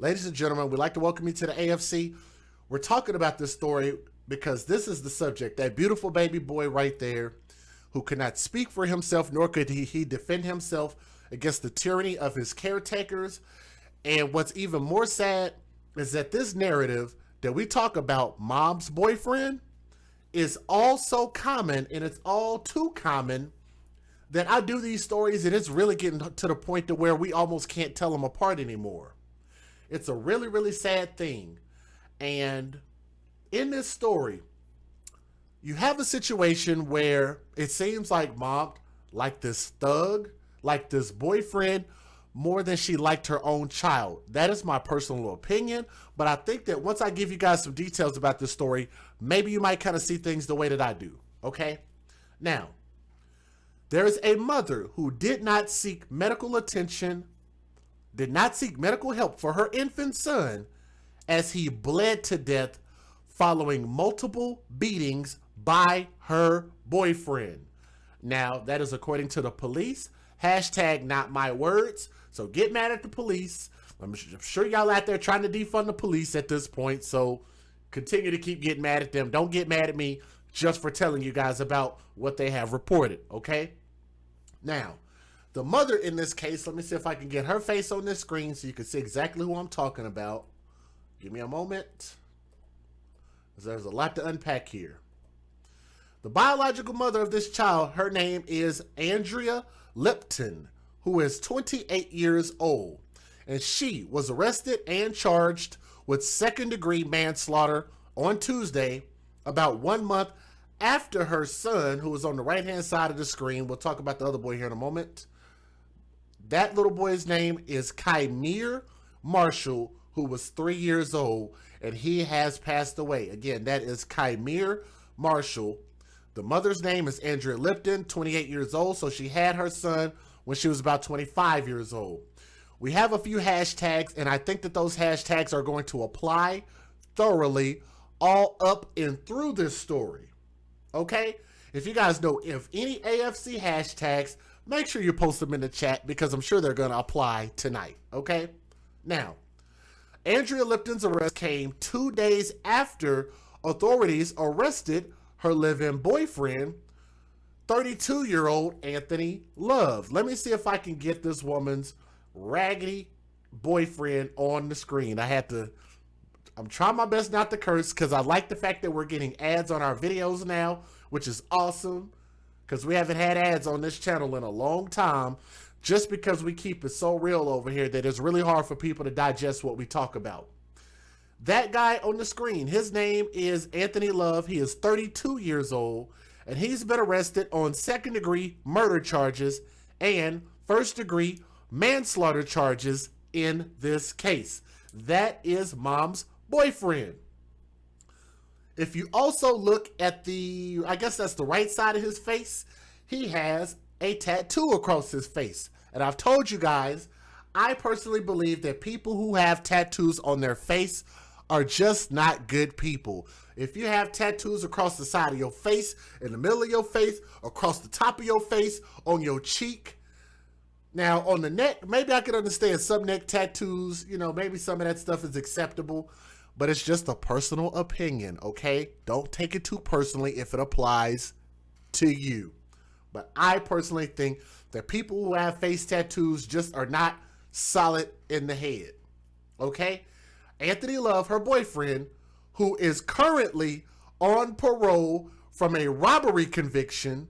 Ladies and gentlemen, we'd like to welcome you to the AFC. We're talking about this story because this is the subject. That beautiful baby boy right there who could not speak for himself, nor could he defend himself against the tyranny of his caretakers. And what's even more sad is that this narrative that we talk about, mom's boyfriend, is all so common, and it's all too common that I do these stories and it's really getting to the point to where we almost can't tell them apart anymore. It's a really, really sad thing. And in this story, you have a situation where it seems like mom liked this thug, like this boyfriend, more than she liked her own child. That is my personal opinion, but I think that once I give you guys some details about this story, maybe you might kind of see things the way that I do, okay? Now, there is a mother who did not seek medical attention, did not seek medical help for her infant son as he bled to death following multiple beatings by her boyfriend. Now, that is according to the police. Hashtag not my words. So get mad at the police. I'm sure y'all out there trying to defund the police at this point. So continue to keep getting mad at them. Don't get mad at me just for telling you guys about what they have reported, okay? Now, the mother in this case, let me see if I can get her face on this screen so you can see exactly who I'm talking about. Give me a moment. There's a lot to unpack here. The biological mother of this child, her name is Andrea Lipton, who is 28 years old. And she was arrested and charged with second-degree manslaughter on Tuesday, about 1 month after her son, who was on the right-hand side of the screen. We'll talk about the other boy here in a moment. That little boy's name is Kei'mere Marshall, who was 3 years old, and he has passed away. Again, that is Kei'mere Marshall. The mother's name is Andrea Lipton, 28 years old, so she had her son when she was about 25 years old. We have a few hashtags, and I think that those hashtags are going to apply thoroughly all up and through this story. Okay? If you guys know if any AFC hashtags, make sure you post them in the chat because I'm sure they're going to apply tonight. Okay? Now, Andrea Lipton's arrest came 2 days after authorities arrested her live-in boyfriend, 32-year-old Anthony Love. Let me see if I can get this woman's raggedy boyfriend on the screen. I'm trying my best not to curse because I like the fact that we're getting ads on our videos now, which is awesome because we haven't had ads on this channel in a long time, just because we keep it so real over here that it's really hard for people to digest what we talk about. That guy on the screen, his name is Anthony Love. He is 32 years old, and he's been arrested on second-degree murder charges and first-degree manslaughter charges in this case. That is mom's boyfriend. If you also look at I guess that's the right side of his face, he has a tattoo across his face. And I've told you guys, I personally believe that people who have tattoos on their face are just not good people. If you have tattoos across the side of your face, in the middle of your face, across the top of your face, on your cheek. Now, on the neck, maybe I could understand some neck tattoos. You know, maybe some of that stuff is acceptable. But it's just a personal opinion, okay? Don't take it too personally if it applies to you. But I personally think that people who have face tattoos just are not solid in the head, okay? Anthony Love, her boyfriend, who is currently on parole from a robbery conviction,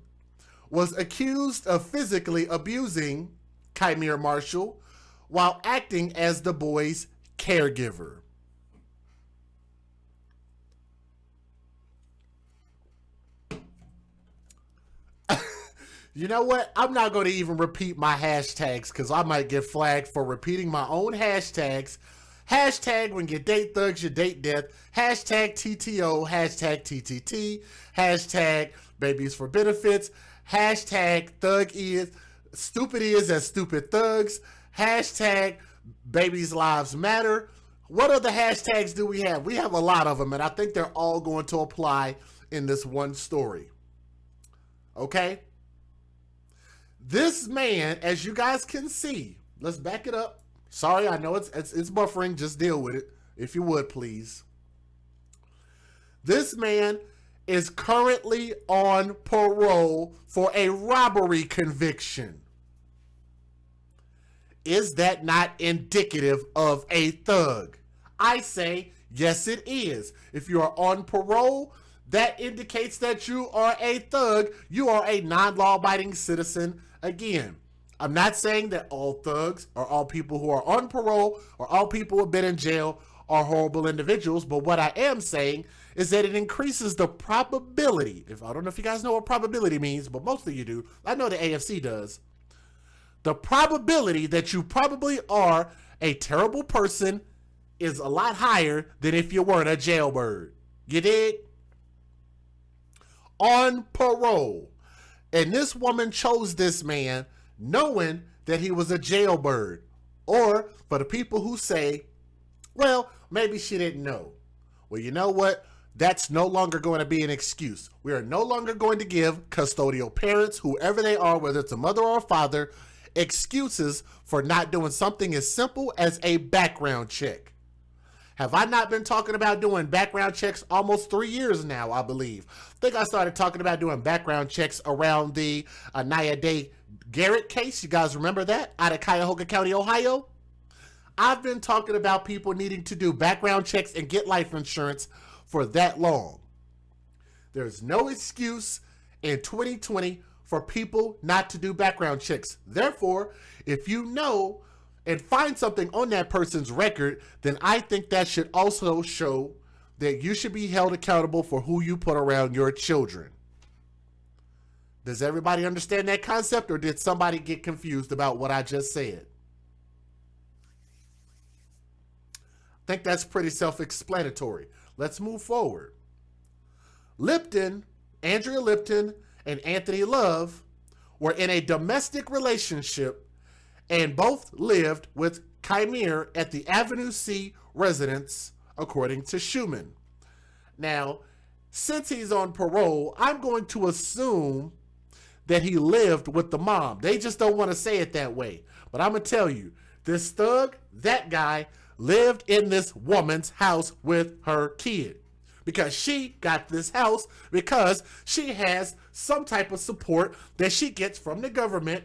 was accused of physically abusing Kei'mere Marshall while acting as the boy's caregiver. You know what? I'm not going to even repeat my hashtags because I might get flagged for repeating my own hashtags. Hashtag when you date thugs, you date death. Hashtag TTO, hashtag TTT, hashtag babies for benefits, hashtag thug is, stupid is as stupid thugs, hashtag babies lives matter. What other hashtags do we have? We have a lot of them, and I think they're all going to apply in this one story. Okay? This man, as you guys can see, let's back it up. Sorry, I know it's buffering. Just deal with it, if you would, please. This man is currently on parole for a robbery conviction. Is that not indicative of a thug? I say, yes, it is. If you are on parole, that indicates that you are a thug. You are a non-law abiding citizen. Again, I'm not saying that all thugs or all people who are on parole or all people who have been in jail are horrible individuals, but what I am saying is that it increases the probability. If I don't know if you guys know what probability means, but most of you do. I know the AFC does. The probability that you probably are a terrible person is a lot higher than if you weren't a jailbird. You dig? On parole. And this woman chose this man knowing that he was a jailbird. Or for the people who say, well, maybe she didn't know. Well, you know what? That's no longer going to be an excuse. We are no longer going to give custodial parents, whoever they are, whether it's a mother or a father, excuses for not doing something as simple as a background check. Have I not been talking about doing background checks almost 3 years now, I believe? I think I started talking about doing background checks around the Anaya Day Garrett case. You guys remember that? Out of Cuyahoga County, Ohio? I've been talking about people needing to do background checks and get life insurance for that long. There's no excuse in 2020 for people not to do background checks. Therefore, if you know and find something on that person's record, then I think that should also show that you should be held accountable for who you put around your children. Does everybody understand that concept, or did somebody get confused about what I just said? I think that's pretty self-explanatory. Let's move forward. Andrea Lipton, and Anthony Love were in a domestic relationship and both lived with Kei'mere at the Avenue C residence, according to Schumann. Now, since he's on parole, I'm going to assume that he lived with the mom. They just don't want to say it that way. But I'm going to tell you, this thug, that guy, lived in this woman's house with her kid. Because she got this house because she has some type of support that she gets from the government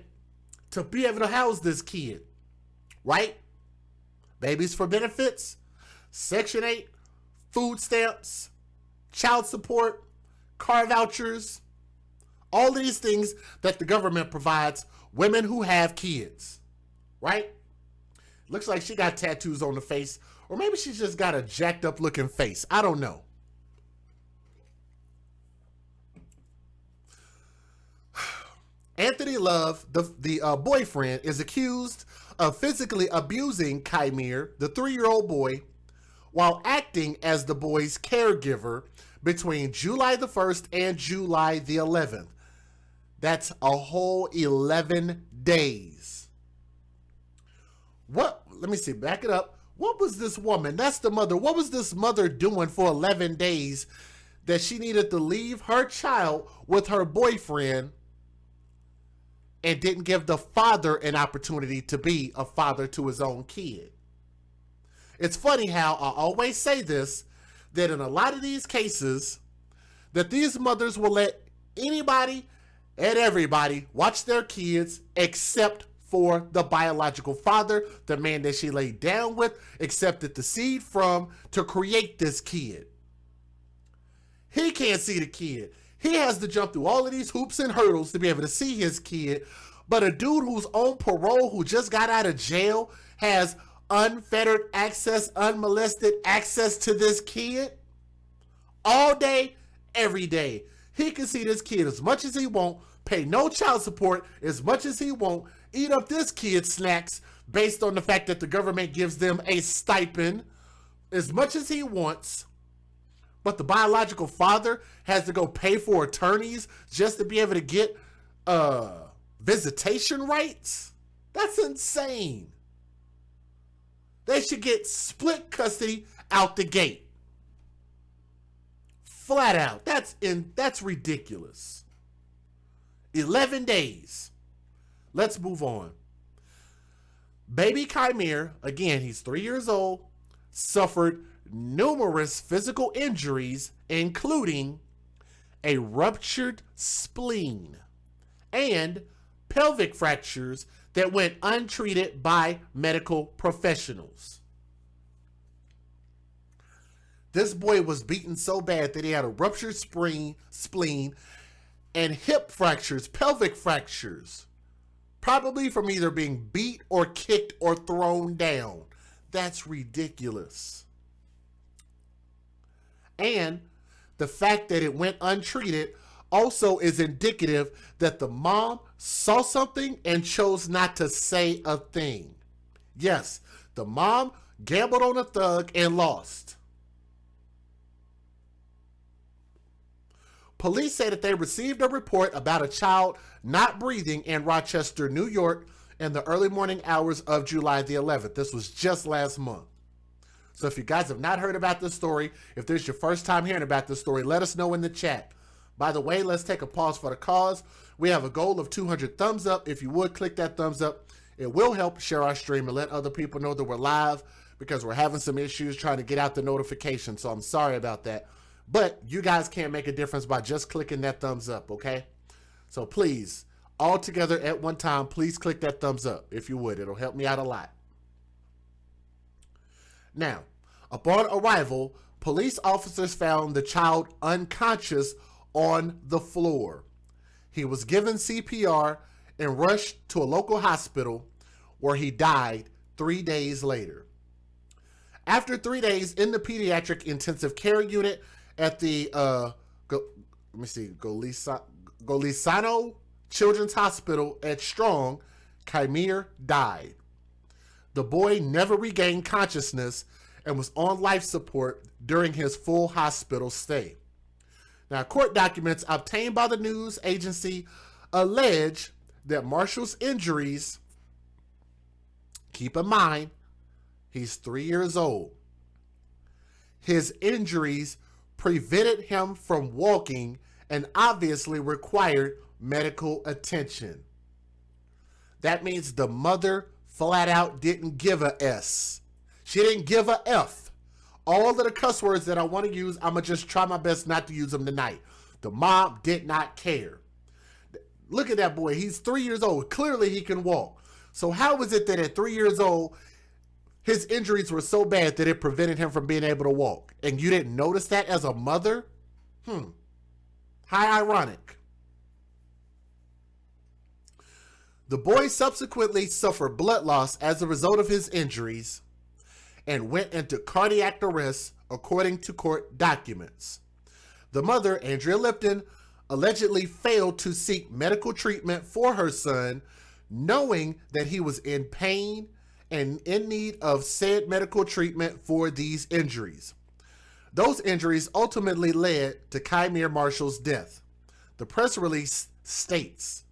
to be able to house this kid. Right? Babies for benefits, Section 8, food stamps, child support, car vouchers, all of these things that the government provides women who have kids. Right? Looks like she got tattoos on the face, or maybe she's just got a jacked up looking face. I don't know. Anthony Love, the boyfriend, is accused of physically abusing Kei'mere, the 3-year-old boy, while acting as the boy's caregiver between July the 1st and July the 11th. That's a whole 11 days. Let me see, back it up. What was this woman, that's the mother, what was this mother doing for 11 days that she needed to leave her child with her boyfriend and didn't give the father an opportunity to be a father to his own kid? It's funny how I always say this, that in a lot of these cases, that these mothers will let anybody and everybody watch their kids except for the biological father, the man that she laid down with, accepted the seed from to create this kid. He can't see the kid. He has to jump through all of these hoops and hurdles to be able to see his kid. But a dude who's on parole, who just got out of jail, has unfettered access, unmolested access to this kid all day, every day. He can see this kid as much as he wants, pay no child support as much as he wants, eat up this kid's snacks based on the fact that the government gives them a stipend as much as he wants. But the biological father has to go pay for attorneys just to be able to get visitation rights? That's insane. They should get split custody out the gate. Flat out. That's ridiculous. 11 days. Let's move on. Baby Kei'mere, again, he's 3 years old, suffered numerous physical injuries, including a ruptured spleen and pelvic fractures that went untreated by medical professionals. This boy was beaten so bad that he had a ruptured spleen and hip fractures, pelvic fractures, probably from either being beat or kicked or thrown down. That's ridiculous. And the fact that it went untreated also is indicative that the mom saw something and chose not to say a thing. Yes, the mom gambled on a thug and lost. Police say that they received a report about a child not breathing in Rochester, New York in the early morning hours of July the 11th. This was just last month. So if you guys have not heard about this story, if this is your first time hearing about this story, let us know in the chat. By the way, let's take a pause for the cause. We have a goal of 200 thumbs up. If you would, click that thumbs up. It will help share our stream and let other people know that we're live, because we're having some issues trying to get out the notification. So I'm sorry about that. But you guys can't make a difference by just clicking that thumbs up, okay? So please, all together at one time, please click that thumbs up if you would. It'll help me out a lot. Now, upon arrival, police officers found the child unconscious on the floor. He was given CPR and rushed to a local hospital where he died 3 days later. After 3 days in the pediatric intensive care unit at the Golisano Children's Hospital at Strong, Kei'mere died. The boy never regained consciousness and was on life support during his full hospital stay. Now, court documents obtained by the news agency allege that Marshall's injuries, keep in mind, he's 3 years old. His injuries prevented him from walking and obviously required medical attention. That means the mother flat out didn't give a S. She didn't give a F. All of the cuss words that I want to use, I'm going to just try my best not to use them tonight. The mom did not care. Look at that boy. He's 3 years old. Clearly he can walk. So how is it that at 3 years old, his injuries were so bad that it prevented him from being able to walk? And you didn't notice that as a mother? How ironic. The boy subsequently suffered blood loss as a result of his injuries and went into cardiac arrest, according to court documents. The mother, Andrea Lipton, allegedly failed to seek medical treatment for her son, knowing that he was in pain and in need of said medical treatment for these injuries. Those injuries ultimately led to Kei'mere Marshall's death. The press release states,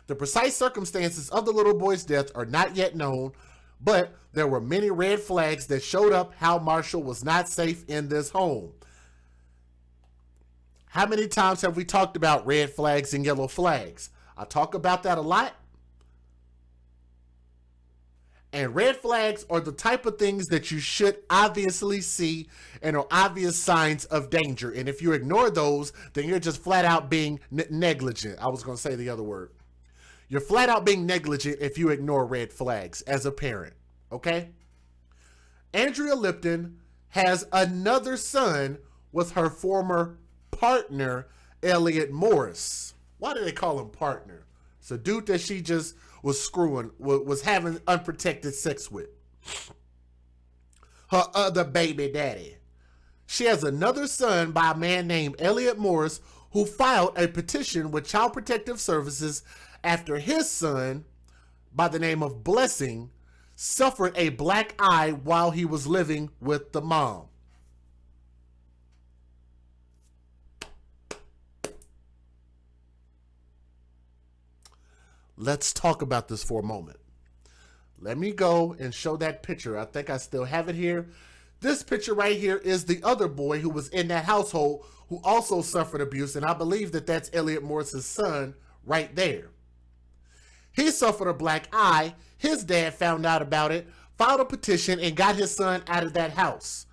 the precise circumstances of the little boy's death are not yet known, but there were many red flags that showed up how Marshall was not safe in this home. How many times have we talked about red flags and yellow flags? I talk about that a lot. And red flags are the type of things that you should obviously see and are obvious signs of danger. And if you ignore those, then you're just flat out being negligent. I was going to say the other word. You're flat out being negligent if you ignore red flags as a parent, okay? Andrea Lipton has another son with her former partner, Elliot Morris. Why do they call him partner? It's a dude that she just was screwing, was having unprotected sex with. Her other baby daddy. She has another son by a man named Elliot Morris, who filed a petition with Child Protective Services after his son, by the name of Blessing, suffered a black eye while he was living with the mom. Let's talk about this for a moment. Let me go and show that picture. I think I still have it here. This picture right here is the other boy who was in that household who also suffered abuse, and I believe that that's Elliot Morris's son right there. He suffered a black eye. His dad found out about it, filed a petition, and got his son out of that house.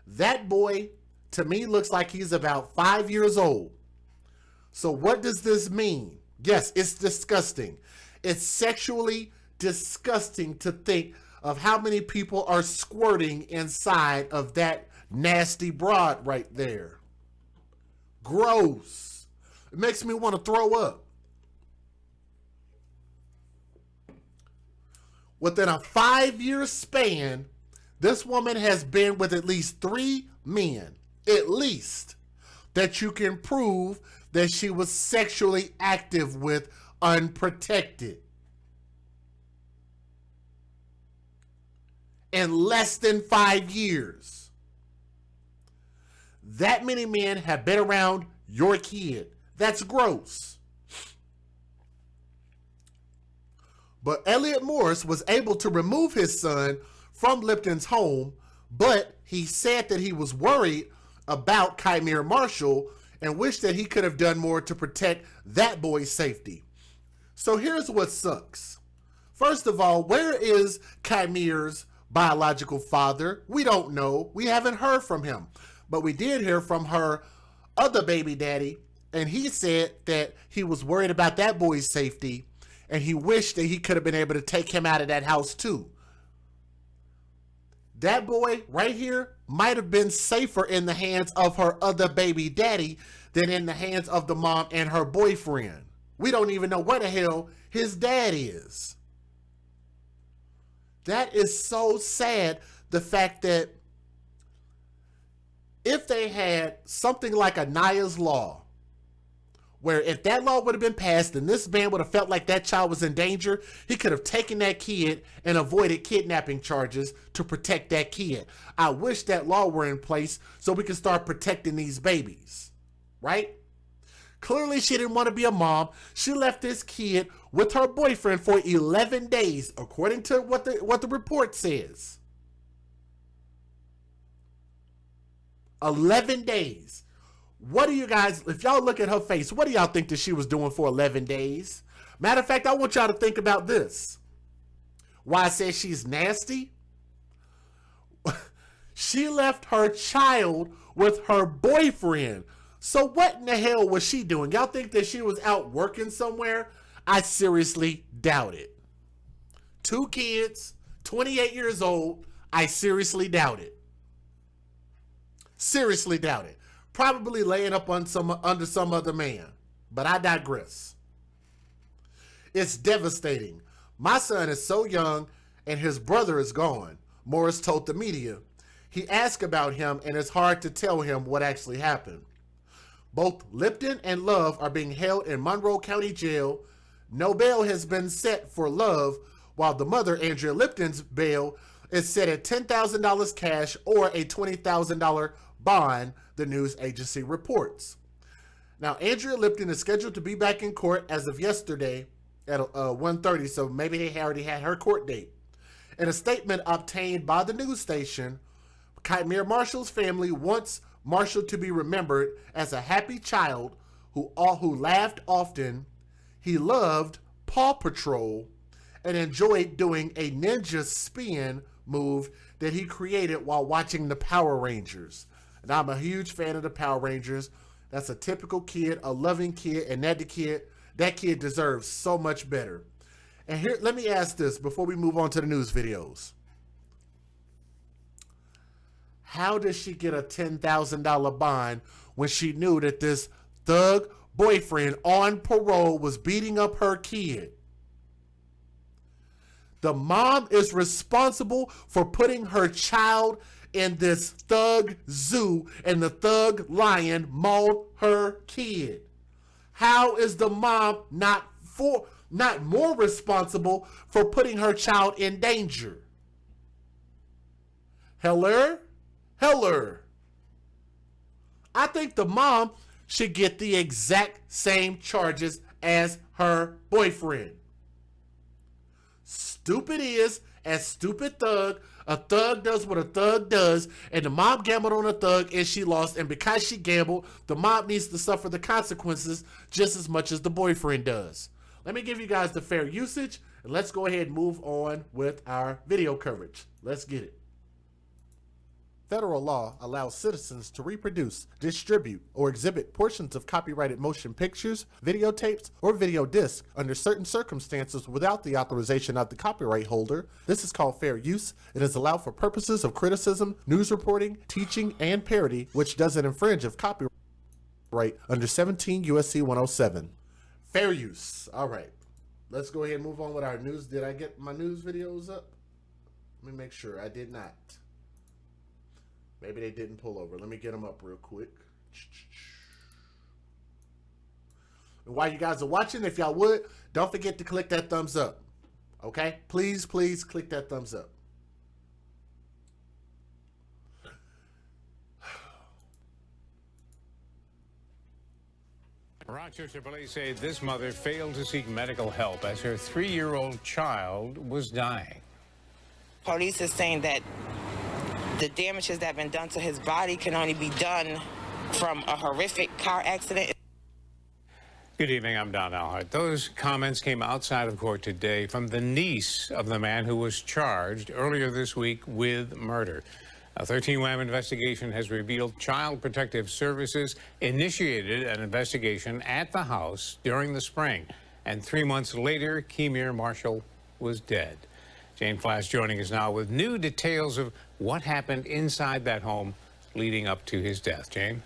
That boy, to me, looks like he's about 5 years old. So what does this mean? Yes, it's disgusting. It's sexually disgusting to think of how many people are squirting inside of that nasty broad right there. Gross. It makes me want to throw up. Within a 5-year span, this woman has been with at least 3 men, at least, that you can prove that she was sexually active with unprotected. In less than 5 years. That many men have been around your kid. That's gross. But Elliot Morris was able to remove his son from Lipton's home, but he said that he was worried about Kei'mere Marshall and wished that he could have done more to protect that boy's safety. So here's what sucks. First of all, where is Kei'mere's biological father? We don't know. We haven't heard from him. But we did hear from her other baby daddy, and he said that he was worried about that boy's safety, and he wished that he could have been able to take him out of that house too. That boy right here might have been safer in the hands of her other baby daddy than in the hands of the mom and her boyfriend. We don't even know where the hell his dad is. That is so sad, the fact that if they had something like a Naya's Law, where if that law would have been passed and this man would have felt like that child was in danger, he could have taken that kid and avoided kidnapping charges to protect that kid. I wish that law were in place so we could start protecting these babies, right? Clearly she didn't want to be a mom. She left this kid with her boyfriend for 11 days, according to what the report says. 11 days. What do you guys, if y'all look at her face, what do y'all think that she was doing for 11 days? Matter of fact, I want y'all to think about this. Why I say she's nasty? She left her child with her boyfriend. So what in the hell was she doing? Y'all think that she was out working somewhere? I seriously doubt it. 2 kids, 28 years old. I seriously doubt it. Seriously doubt it. Probably laying up on under some other man. But I digress. It's devastating. My son is so young and his brother is gone, Morris told the media. He asked about him and it's hard to tell him what actually happened. Both Lipton and Love are being held in Monroe County Jail. No bail has been set for Love, while the mother, Andrea Lipton's bail, is set at $10,000 cash or a $20,000 bond, the news agency reports. Now, Andrea Lipton is scheduled to be back in court as of yesterday at 1:30, so maybe they already had her court date. In a statement obtained by the news station, Kei'mere Marshall's family wants Marshall to be remembered as a happy child who laughed often. He loved Paw Patrol and enjoyed doing a ninja spin move that he created while watching the Power Rangers. And I'm a huge fan of the Power Rangers. That's a typical kid, a loving kid, and that kid deserves so much better. And here, let me ask this before we move on to the news videos. How does she get a $10,000 bond when she knew that this thug boyfriend on parole was beating up her kid? The mom is responsible for putting her child in this thug zoo and the thug lion mauled her kid. How is the mom not more responsible for putting her child in danger? Heller? I think the mom should get the exact same charges as her boyfriend. Stupid is as stupid thug. A thug does what a thug does, and the mom gambled on a thug and she lost, and because she gambled, the mom needs to suffer the consequences just as much as the boyfriend does. Let me give you guys the fair usage, and let's go ahead and move on with our video coverage. Let's get it. Federal law allows citizens to reproduce, distribute, or exhibit portions of copyrighted motion pictures, videotapes, or video discs under certain circumstances without the authorization of the copyright holder. This is called fair use. It is allowed for purposes of criticism, news reporting, teaching, and parody, which doesn't infringe of copyright under 17 U.S.C. 107. Fair use. All right. Let's go ahead and move on with our news. Did I get my news videos up? Let me make sure. I did not. Maybe they didn't pull over. Let me get them up real quick. And while you guys are watching, if y'all would, don't forget to click that thumbs up. Okay? Please, please click that thumbs up. Rochester police say this mother failed to seek medical help as her 3-year-old child was dying. Police is saying that the damages that have been done to his body can only be done from a horrific car accident. Good evening, I'm Don Alhart. Those comments came outside of court today from the niece of the man who was charged earlier this week with murder. A 13-WAM investigation has revealed Child Protective Services initiated an investigation at the house during the spring, and 3 months later, Kei'mere Marshall was dead. Jane Flash joining us now with new details of what happened inside that home leading up to his death. Jane?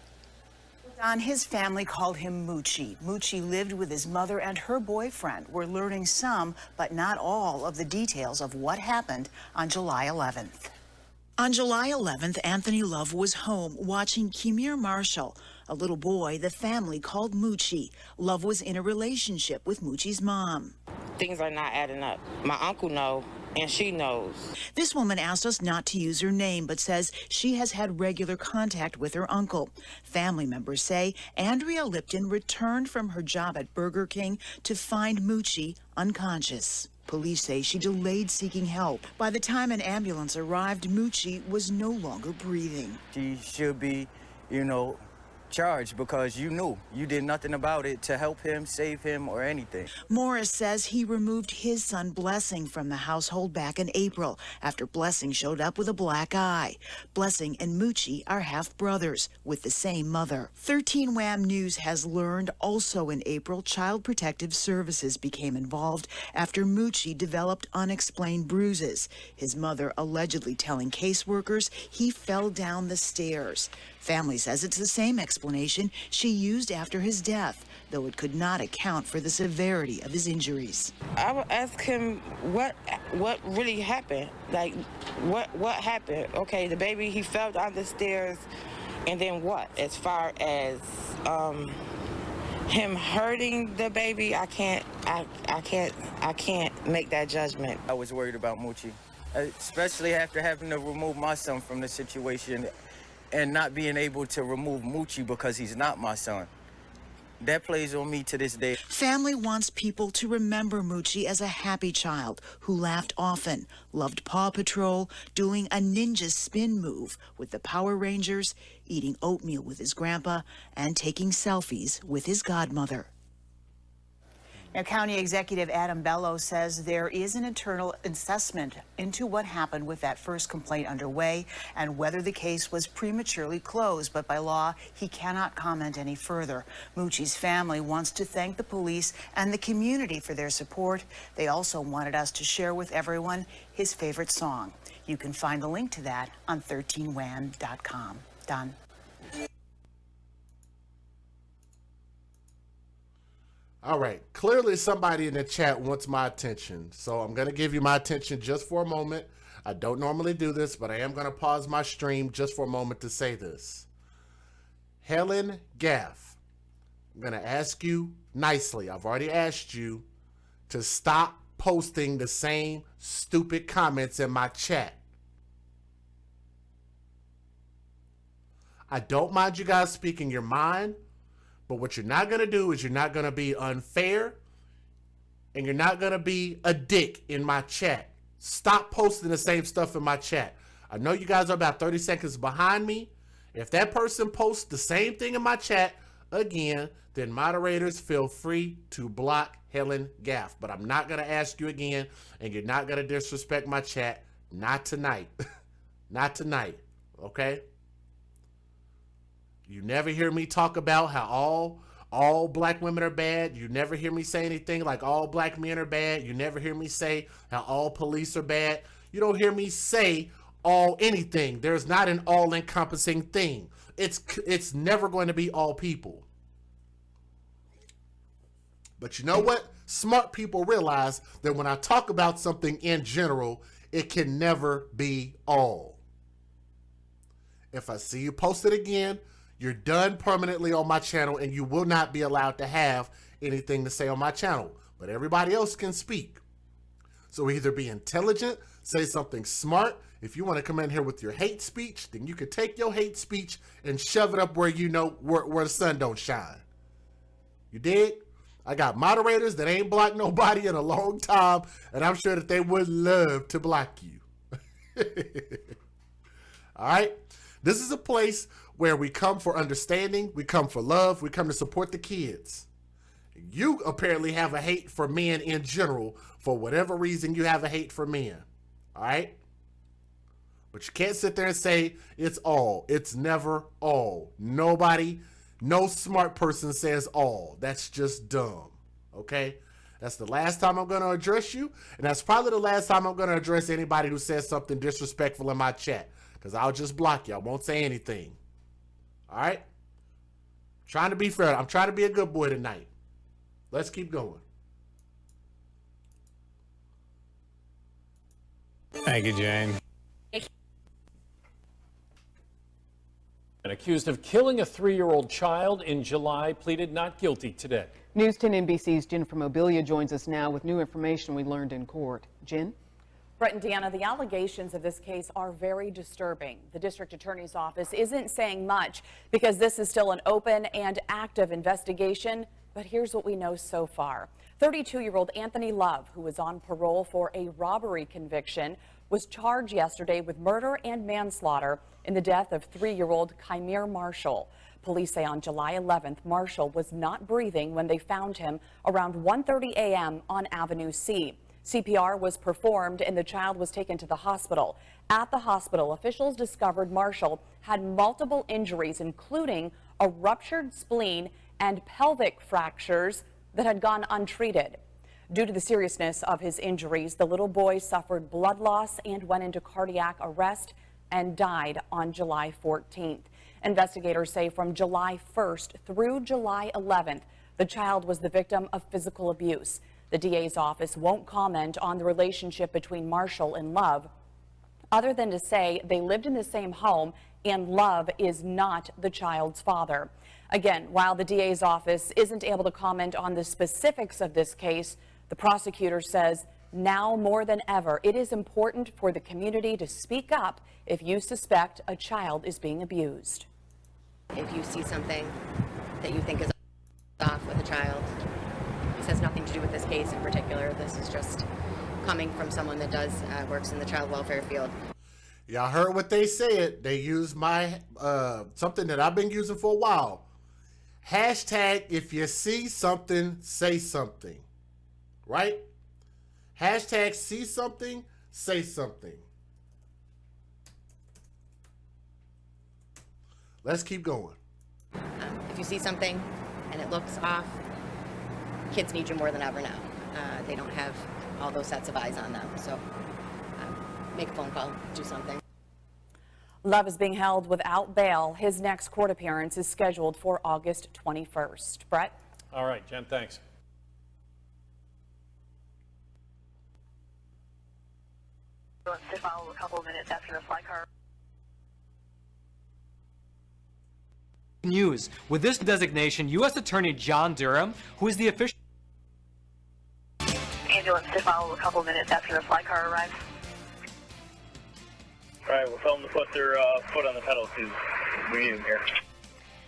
Don, his family called him Moochie. Moochie lived with his mother and her boyfriend. We're learning some, but not all, of the details of what happened on July 11th. On July 11th, Anthony Love was home watching Kei'mere Marshall, a little boy the family called Moochie. Love was in a relationship with Moochie's mom. Things are not adding up. My uncle knows, and she knows. This woman asked us not to use her name, but says she has had regular contact with her uncle. Family members say Andrea Lipton returned from her job at Burger King to find Moochie unconscious. Police say she delayed seeking help. By the time an ambulance arrived, Moochie was no longer breathing. She should be, charged because you did nothing about it to help him, save him, or anything. Morris says he removed his son Blessing from the household back in April after Blessing showed up with a black eye. Blessing and Moochie are half-brothers with the same mother. 13WAM News has learned also in April, Child Protective Services became involved after Moochie developed unexplained bruises. His mother allegedly telling caseworkers he fell down the stairs. Family says it's the same explanation she used after his death, though it could not account for the severity of his injuries. I would ask him what really happened. Like, what happened? Okay, the baby, he fell down the stairs, and then what? As far as him hurting the baby, I can't make that judgment. I was worried about Moochie, especially after having to remove my son from the situation and not being able to remove Moochie because he's not my son. That plays on me to this day. Family wants people to remember Moochie as a happy child who laughed often, loved Paw Patrol, doing a ninja spin move with the Power Rangers, eating oatmeal with his grandpa, and taking selfies with his godmother. Now, County Executive Adam Bello says there is an internal assessment into what happened with that first complaint underway and whether the case was prematurely closed, but by law, he cannot comment any further. Moochie's family wants to thank the police and the community for their support. They also wanted us to share with everyone his favorite song. You can find the link to that on 13WAM.com. Done. All right. Clearly somebody in the chat wants my attention. So I'm going to give you my attention just for a moment. I don't normally do this, but I am going to pause my stream just for a moment to say this. Helen Gaff, I'm going to ask you nicely. I've already asked you to stop posting the same stupid comments in my chat. I don't mind you guys speaking your mind. But what you're not going to do is you're not going to be unfair and you're not going to be a dick in my chat. Stop posting the same stuff in my chat. I know you guys are about 30 seconds behind me. If that person posts the same thing in my chat again, then moderators feel free to block Helen Gaff. But I'm not going to ask you again, and you're not going to disrespect my chat. Not tonight. Not tonight. Okay? You never hear me talk about how all black women are bad. You never hear me say anything like all black men are bad. You never hear me say how all police are bad. You don't hear me say all anything. There's not an all-encompassing thing. It's never going to be all people. But you know what? Smart people realize that when I talk about something in general, it can never be all. If I see you post it again, you're done permanently on my channel, and you will not be allowed to have anything to say on my channel. But everybody else can speak. So either be intelligent, say something smart. If you want to come in here with your hate speech, then you can take your hate speech and shove it up where you know where the sun don't shine. You dig? I got moderators that ain't blocked nobody in a long time, and I'm sure that they would love to block you. All right? This is a place where we come for understanding, we come for love, we come to support the kids. You apparently have a hate for men in general. For whatever reason, you have a hate for men. All right? But you can't sit there and say it's all. It's never all. Nobody, no smart person says all. That's just dumb. Okay? That's the last time I'm going to address you. And that's probably the last time I'm going to address anybody who says something disrespectful in my chat. Because I'll just block you. I won't say anything. All right? Trying to be fair. I'm trying to be a good boy tonight. Let's keep going. Thank you, Jane. Accused of killing a 3-year-old child in July, pleaded not guilty today. News 10 NBC's Jennifer Mobilia joins us now with new information we learned in court. Jen? Brett and Deanna, the allegations of this case are very disturbing. The district attorney's office isn't saying much because this is still an open and active investigation. But here's what we know so far. 32-year-old Anthony Love, who was on parole for a robbery conviction, was charged yesterday with murder and manslaughter in the death of 3-year-old Kei'mere Marshall. Police say on July 11th, Marshall was not breathing when they found him around 1:30 a.m. on Avenue C. CPR was performed and the child was taken to the hospital. At the hospital, officials discovered Marshall had multiple injuries, including a ruptured spleen and pelvic fractures that had gone untreated. Due to the seriousness of his injuries, the little boy suffered blood loss and went into cardiac arrest and died on July 14th. Investigators say from July 1st through July 11th, the child was the victim of physical abuse. The DA's office won't comment on the relationship between Marshall and Love, other than to say they lived in the same home and Love is not the child's father. Again, while the DA's office isn't able to comment on the specifics of this case, the prosecutor says now more than ever, it is important for the community to speak up if you suspect a child is being abused. If you see something that you think is off with a child, this has nothing to do with this case in particular. This is just coming from someone that works in the child welfare field. Y'all heard what they said. They used my something that I've been using for a while. Hashtag if you see something, say something. Right? Hashtag see something, say something. Let's keep going. If you see something and it looks off, kids need you more than ever now. They don't have all those sets of eyes on them. So make a phone call, do something. Love is being held without bail. His next court appearance is scheduled for August 21st. Brett? All right, Jen, thanks. To follow a couple of minutes after the flight car. News. With this designation, U.S. Attorney John Durham, who is the official Ambulance to follow a couple of minutes after the flight car arrives. All right, we'll tell them to put their foot on the pedal because we need them here.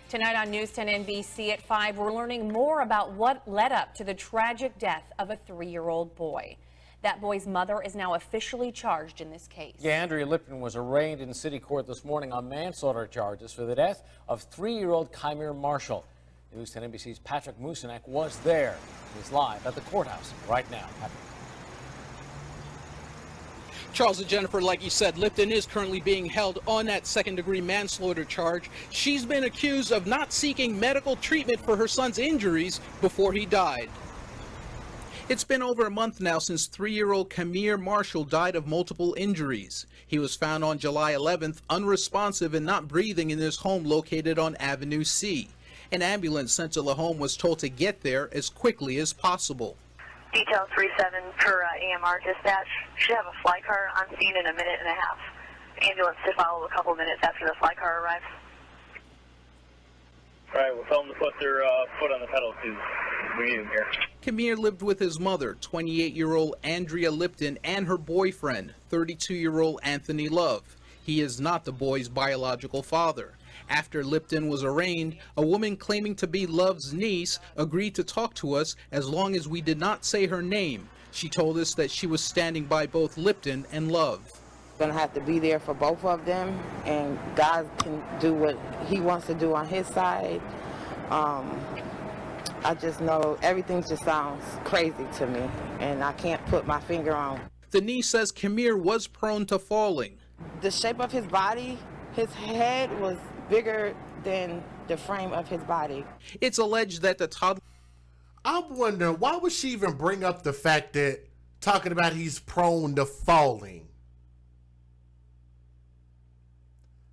Tonight on News 10 NBC at 5, we're learning more about what led up to the tragic death of a 3-year-old boy. That boy's mother is now officially charged in this case. Yeah, Andrea Lipton was arraigned in city court this morning on manslaughter charges for the death of 3-year-old Kei'mere Marshall. News 10 NBC's Patrick Musanek was there. He's live at the courthouse right now. Patrick. Charles and Jennifer, like you said, Lipton is currently being held on that second-degree manslaughter charge. She's been accused of not seeking medical treatment for her son's injuries before he died. It's been over a month now since 3-year-old Kei'mere Marshall died of multiple injuries. He was found on July 11th unresponsive and not breathing in his home located on Avenue C. An ambulance sent to the home was told to get there as quickly as possible. Detail 37 per AMR dispatch. Should have a fly car on scene in a minute and a half. Ambulance to follow a couple minutes after the fly car arrives. All right, we'll tell them to put their foot on the pedal because we need them here. Kei'mere lived with his mother, 28-year-old Andrea Lipton, and her boyfriend, 32-year-old Anthony Love. He is not the boy's biological father. After Lipton was arraigned, a woman claiming to be Love's niece agreed to talk to us as long as we did not say her name. She told us that she was standing by both Lipton and Love. Gonna have to be there for both of them, and God can do what he wants to do on his side. I just know everything just sounds crazy to me, and I can't put my finger on. The niece says Kei'mere was prone to falling. The shape of his body, his head was bigger than the frame of his body. It's alleged that the toddler... I'm wondering, why would she even bring up the fact that talking about he's prone to falling?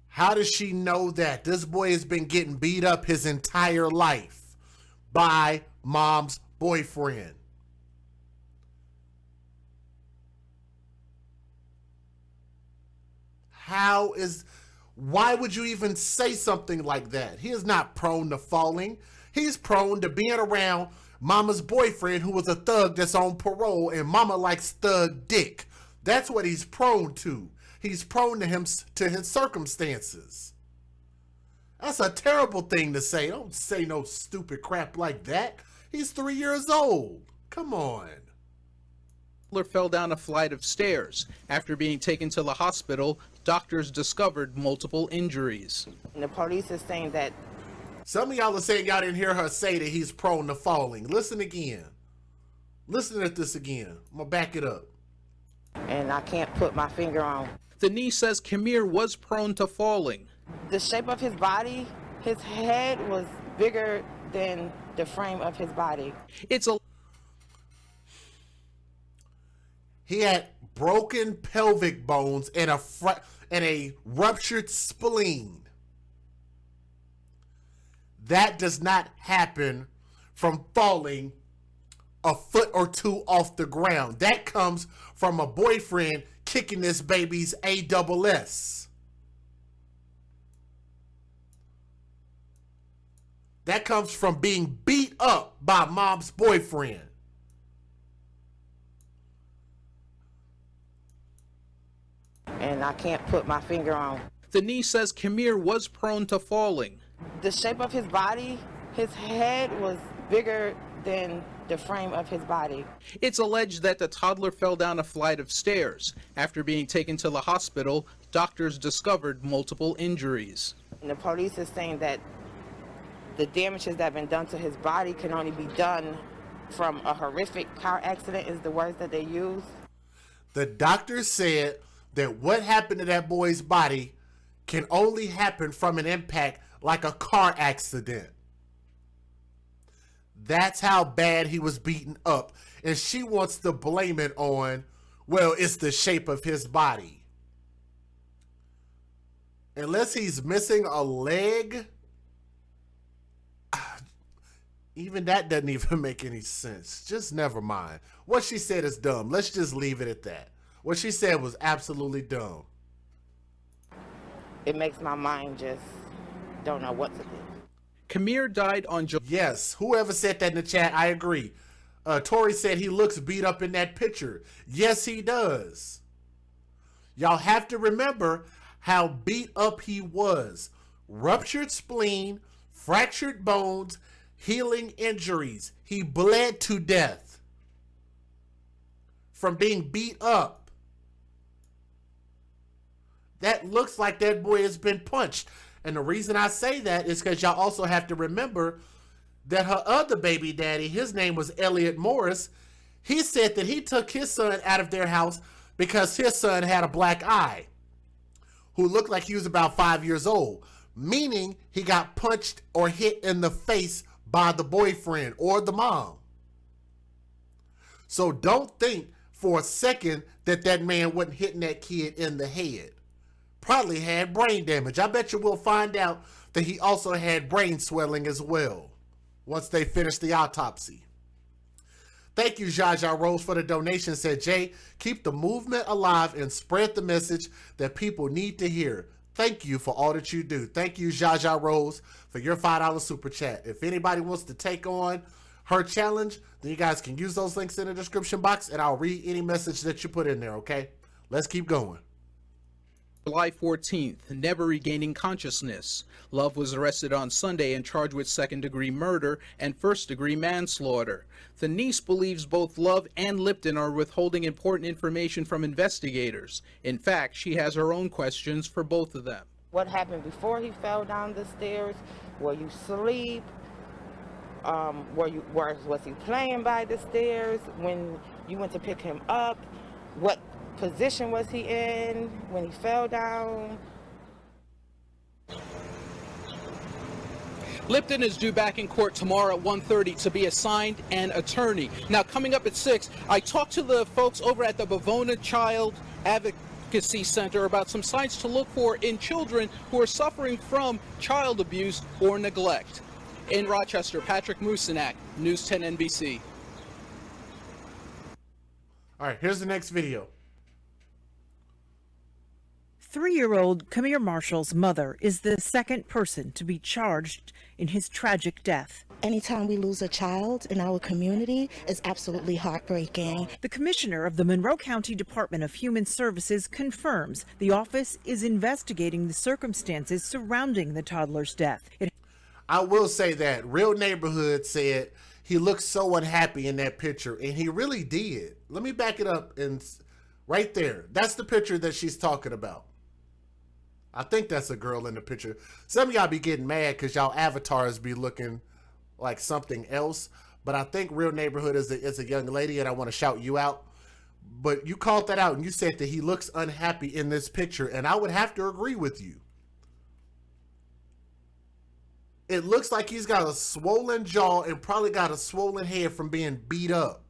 How does she know that? This boy has been getting beat up his entire life by mom's boyfriend. Why would you even say something like that? He is not prone to falling. He's prone to being around mama's boyfriend who was a thug that's on parole, and mama likes thug dick. That's what he's prone to. He's prone to his circumstances. That's a terrible thing to say. Don't say no stupid crap like that. He's 3 years old. Come on. Fell down a flight of stairs. After being taken to the hospital, doctors discovered multiple injuries. And the police is saying that... Some of y'all are saying y'all didn't hear her say that he's prone to falling. Listen again. Listen at this again. I'm going to back it up. And I can't put my finger on. The niece says Kei'mere was prone to falling. The shape of his body, his head was bigger than the frame of his body. He had broken pelvic bones and a ruptured spleen. That does not happen from falling a foot or two off the ground. That comes from a boyfriend kicking this baby's ASS. That comes from being beat up by mom's boyfriend. And I can't put my finger on. The niece says Kei'mere was prone to falling. The shape of his body, his head was bigger than the frame of his body. It's alleged that the toddler fell down a flight of stairs. After being taken to the hospital, doctors discovered multiple injuries. And the police is saying that the damages that have been done to his body can only be done from a horrific car accident, is the words that they use. The doctor said that what happened to that boy's body can only happen from an impact like a car accident. That's how bad he was beaten up. And she wants to blame it on, well, it's the shape of his body. Unless he's missing a leg, even that doesn't even make any sense. Just never mind. What she said is dumb. Let's just leave it at that. What she said was absolutely dumb. It makes my mind just don't know what to do. Kei'mere died on July. Yes, whoever said that in the chat, I agree. Tori said he looks beat up in that picture. Yes, he does. Y'all have to remember how beat up he was. Ruptured spleen, fractured bones, healing injuries. He bled to death from being beat up. That looks like that boy has been punched. And the reason I say that is because y'all also have to remember that her other baby daddy, his name was Elliot Morris, he said that he took his son out of their house because his son had a black eye, who looked like he was about 5 years old, meaning he got punched or hit in the face by the boyfriend or the mom. So don't think for a second that that man wasn't hitting that kid in the head. Probably had brain damage. I bet you we'll find out that he also had brain swelling as well once they finish the autopsy. Thank you, Jaja Rose, for the donation. Said, Jay, keep the movement alive and spread the message that people need to hear. Thank you for all that you do. Thank you, Jaja Rose, for your $5 super chat. If anybody wants to take on her challenge, then you guys can use those links in the description box, and I'll read any message that you put in there, okay? Let's keep going. July 14th, never regaining consciousness. Love was arrested on Sunday and charged with second-degree murder and first-degree manslaughter. The niece believes both Love and Lipton are withholding important information from investigators. In fact, she has her own questions for both of them. What happened before he fell down the stairs? Were you asleep? Was he playing by the stairs when you went to pick him up? What position was he in when he fell down? Lipton is due back in court tomorrow at 1:30 to be assigned an attorney. Now, coming up at 6, I talked to the folks over at the Bavona Child Advocacy Center about some signs to look for in children who are suffering from child abuse or neglect. In Rochester, Patrick Mucinak, News 10 NBC. All right, here's the next video. 3-year-old Kei'mere Marshall's mother is the second person to be charged in his tragic death. Anytime we lose a child in our community is absolutely heartbreaking. The commissioner of the Monroe County Department of Human Services confirms the office is investigating the circumstances surrounding the toddler's death. I will say that Real Neighborhood said he looked so unhappy in that picture, and he really did. Let me back it up, and right there, that's the picture that she's talking about. I think that's a girl in the picture. Some of y'all be getting mad because y'all avatars be looking like something else, but I think Real Neighborhood is a young lady, and I want to shout you out. But you called that out, and you said that he looks unhappy in this picture, and I would have to agree with you. It looks like he's got a swollen jaw and probably got a swollen head from being beat up.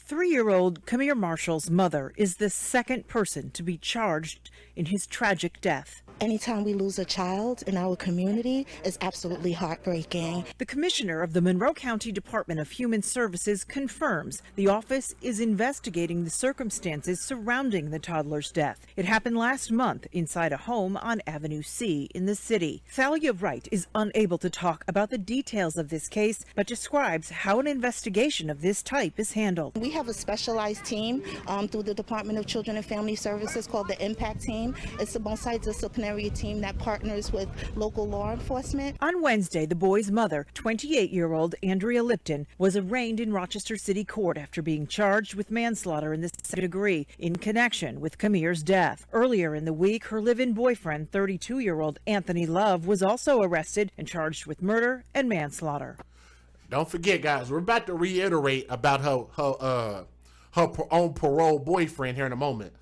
3-year-old Kei'mere Marshall's mother is the second person to be charged in his tragic death. Anytime we lose a child in our community is absolutely heartbreaking. The commissioner of the Monroe County Department of Human Services confirms the office is investigating the circumstances surrounding the toddler's death. It happened last month inside a home on Avenue C in the city. Thalia Wright is unable to talk about the details of this case, but describes how an investigation of this type is handled. We have a specialized team through the Department of Children and Family Services called the Impact Team. It's a multidisciplinary team that partners with local law enforcement. On Wednesday, the boy's mother, 28-year-old Andrea Lipton, was arraigned in Rochester City Court after being charged with manslaughter in the second degree in connection with Kei'mere's death. Earlier in the week, her live-in boyfriend, 32-year-old Anthony Love, was also arrested and charged with murder and manslaughter. Don't forget, guys, we're about to reiterate about her own parole boyfriend here in a moment.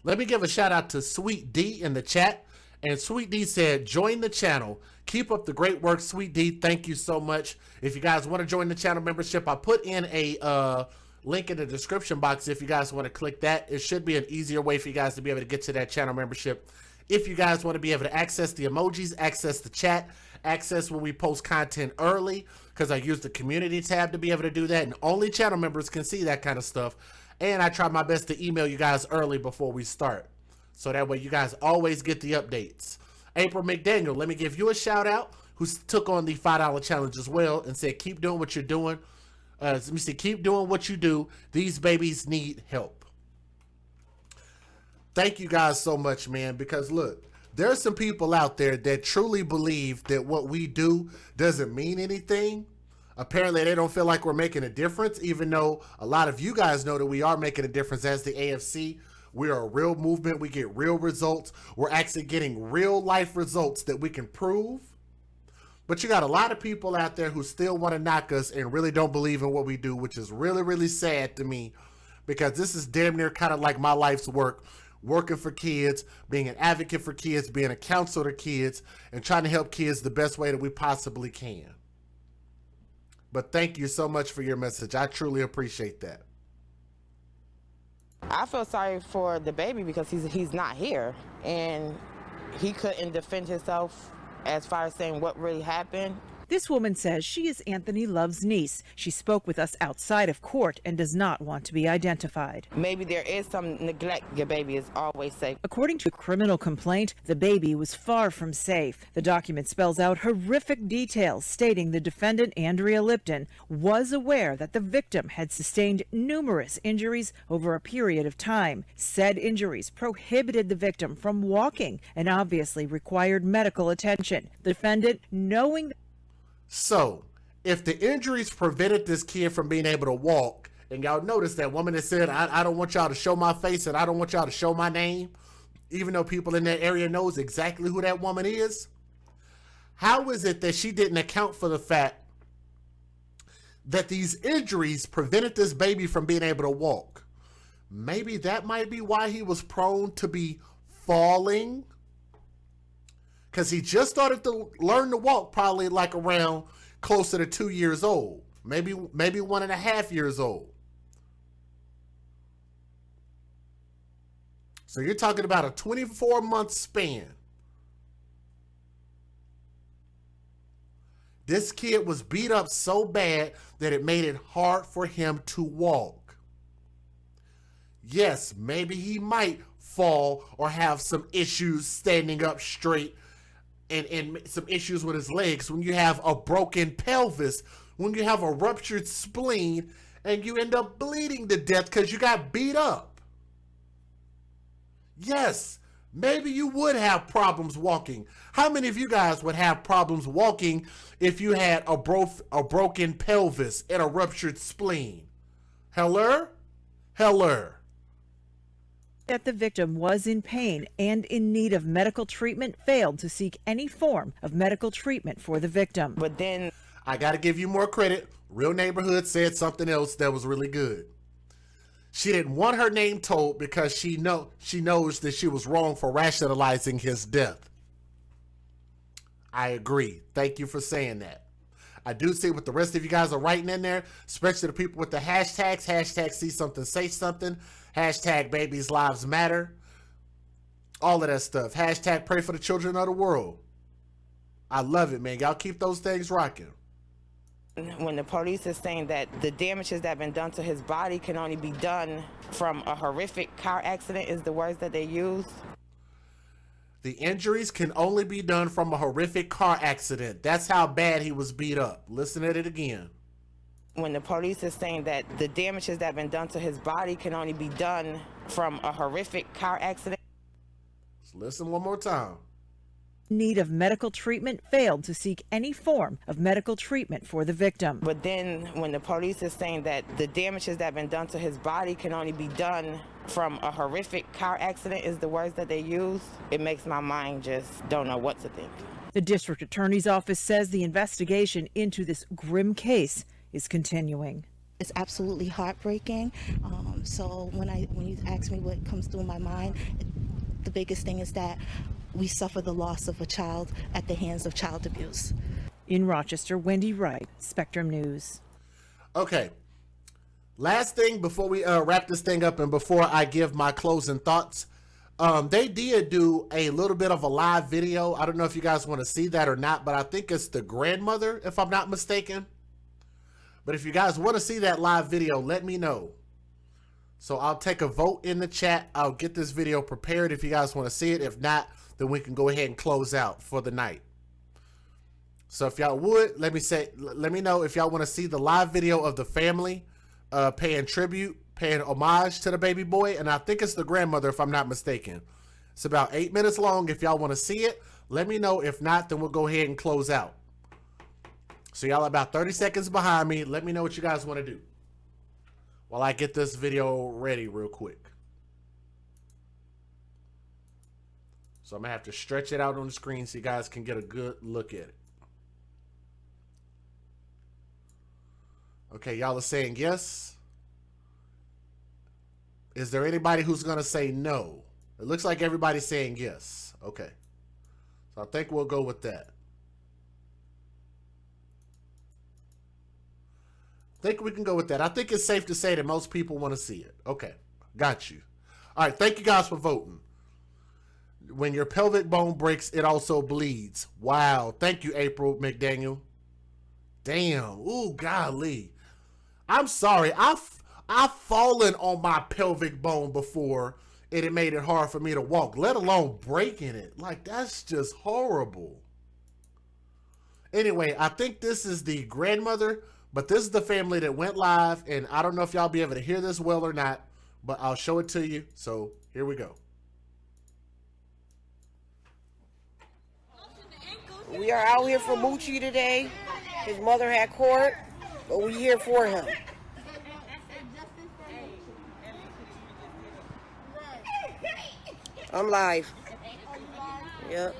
Let me give a shout out to Sweet D in the chat. And Sweet D said, join the channel. Keep up the great work, Sweet D. Thank you so much. If you guys want to join the channel membership, I put in a link in the description box if you guys want to click that. It should be an easier way for you guys to be able to get to that channel membership. If you guys want to be able to access the emojis, access the chat, access when we post content early, because I use the community tab to be able to do that, and only channel members can see that kind of stuff. And I try my best to email you guys early before we start, so that way you guys always get the updates. April McDaniel, let me give you a shout out, who took on the $5 challenge as well and said, keep doing what you're doing. Let me see, keep doing what you do. These babies need help. Thank you guys so much, man, because look, there's some people out there that truly believe that what we do doesn't mean anything. Apparently, they don't feel like we're making a difference, even though a lot of you guys know that we are making a difference as the AFC. We are a real movement. We get real results. We're actually getting real life results that we can prove. But you got a lot of people out there who still want to knock us and really don't believe in what we do, which is really, really sad to me, because this is damn near kind of like my life's work, working for kids, being an advocate for kids, being a counselor to kids, and trying to help kids the best way that we possibly can. But thank you so much for your message. I truly appreciate that. I feel sorry for the baby because he's not here, and he couldn't defend himself as far as saying what really happened. This woman says she is Anthony Love's niece. She spoke with us outside of court and does not want to be identified. Maybe there is some neglect. Your baby is always safe. According to a criminal complaint, the baby was far from safe. The document spells out horrific details stating the defendant, Andrea Lipton, was aware that the victim had sustained numerous injuries over a period of time. Said injuries prohibited the victim from walking and obviously required medical attention. The defendant, knowing So, if the injuries prevented this kid from being able to walk, and y'all notice that woman that said, I don't want y'all to show my face and I don't want y'all to show my name, even though people in that area knows exactly who that woman is, how is it that she didn't account for the fact that these injuries prevented this baby from being able to walk? Maybe that might be why he was prone to be falling, because he just started to learn to walk probably like around closer to 2 years old, maybe 1.5 years old. So you're talking about a 24-month span. This kid was beat up so bad that it made it hard for him to walk. Yes, maybe he might fall or have some issues standing up straight, and some issues with his legs when you have a broken pelvis, when you have a ruptured spleen, and you end up bleeding to death because you got beat up. Yes, maybe you would have problems walking. How many of you guys would have problems walking if you had a broken pelvis and a ruptured spleen? Hello? Hello? that the victim was in pain and in need of medical treatment failed to seek any form of medical treatment for the victim. But then I got to give you more credit. Real Neighborhood said something else that was really good. She didn't want her name told because she knows that she was wrong for rationalizing his death. I agree. Thank you for saying that. I do see what the rest of you guys are writing in there, especially the people with the hashtags. Hashtag see something, say something. Hashtag babies lives matter. All of that stuff. Hashtag pray for the children of the world. I love it, man. Y'all keep those things rocking. When the police is saying that the damages that have been done to his body can only be done from a horrific car accident is the words that they use. The injuries can only be done from a horrific car accident. That's how bad he was beat up. Listen to it again. When the police is saying that the damages that have been done to his body can only be done from a horrific car accident. Let's listen one more time. Need of medical treatment failed to seek any form of medical treatment for the victim. But then when the police is saying that the damages that have been done to his body can only be done from a horrific car accident is the words that they use, it makes my mind just don't know what to think. The district attorney's office says the investigation into this grim case is continuing. It's absolutely heartbreaking. So when you ask me what comes through my mind, the biggest thing is that we suffer the loss of a child at the hands of child abuse. In Rochester, Wendy Wright, Spectrum News. Okay. Last thing before we wrap this thing up and before I give my closing thoughts, they did do a little bit of a live video. I don't know if you guys want to see that or not, but I think it's the grandmother, if I'm not mistaken. But if you guys want to see that live video, let me know. So I'll take a vote in the chat. I'll get this video prepared if you guys want to see it. If not, then we can go ahead and close out for the night. So if y'all would, let me know if y'all want to see the live video of the family paying tribute, paying homage to the baby boy. And I think it's the grandmother, if I'm not mistaken. It's about 8 minutes long. If y'all want to see it, let me know. If not, then we'll go ahead and close out. So y'all about 30 seconds behind me. Let me know what you guys want to do while I get this video ready real quick. So I'm going to have to stretch it out on the screen so you guys can get a good look at it. Okay, y'all are saying yes. Is there anybody who's going to say no? It looks like everybody's saying yes. Okay. So I think we'll go with that. I think we can go with that. I think it's safe to say that most people want to see it. Okay. Got you. All right. Thank you guys for voting. When your pelvic bone breaks, it also bleeds. Wow. Thank you, April McDaniel. Damn. Ooh, golly. I'm sorry. I've fallen on my pelvic bone before and it made it hard for me to walk, let alone breaking it. Like, that's just horrible. Anyway, I think this is the grandmother, but this is the family that went live, and I don't know if y'all be able to hear this well or not, but I'll show it to you. So here we go. We are out here for Moochie today. His mother had court, but we're here for him. I'm live. Yep.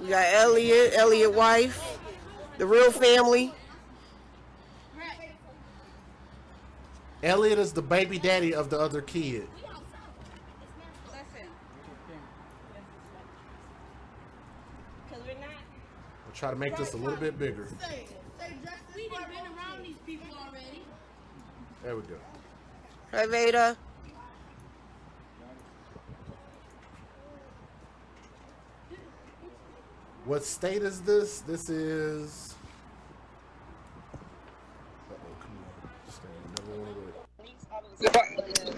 We got Elliot wife, the real family. Elliot is the baby daddy of the other kid. I'll try to make this a little bit bigger. There we go. Hi, Veda. What state is this? This is...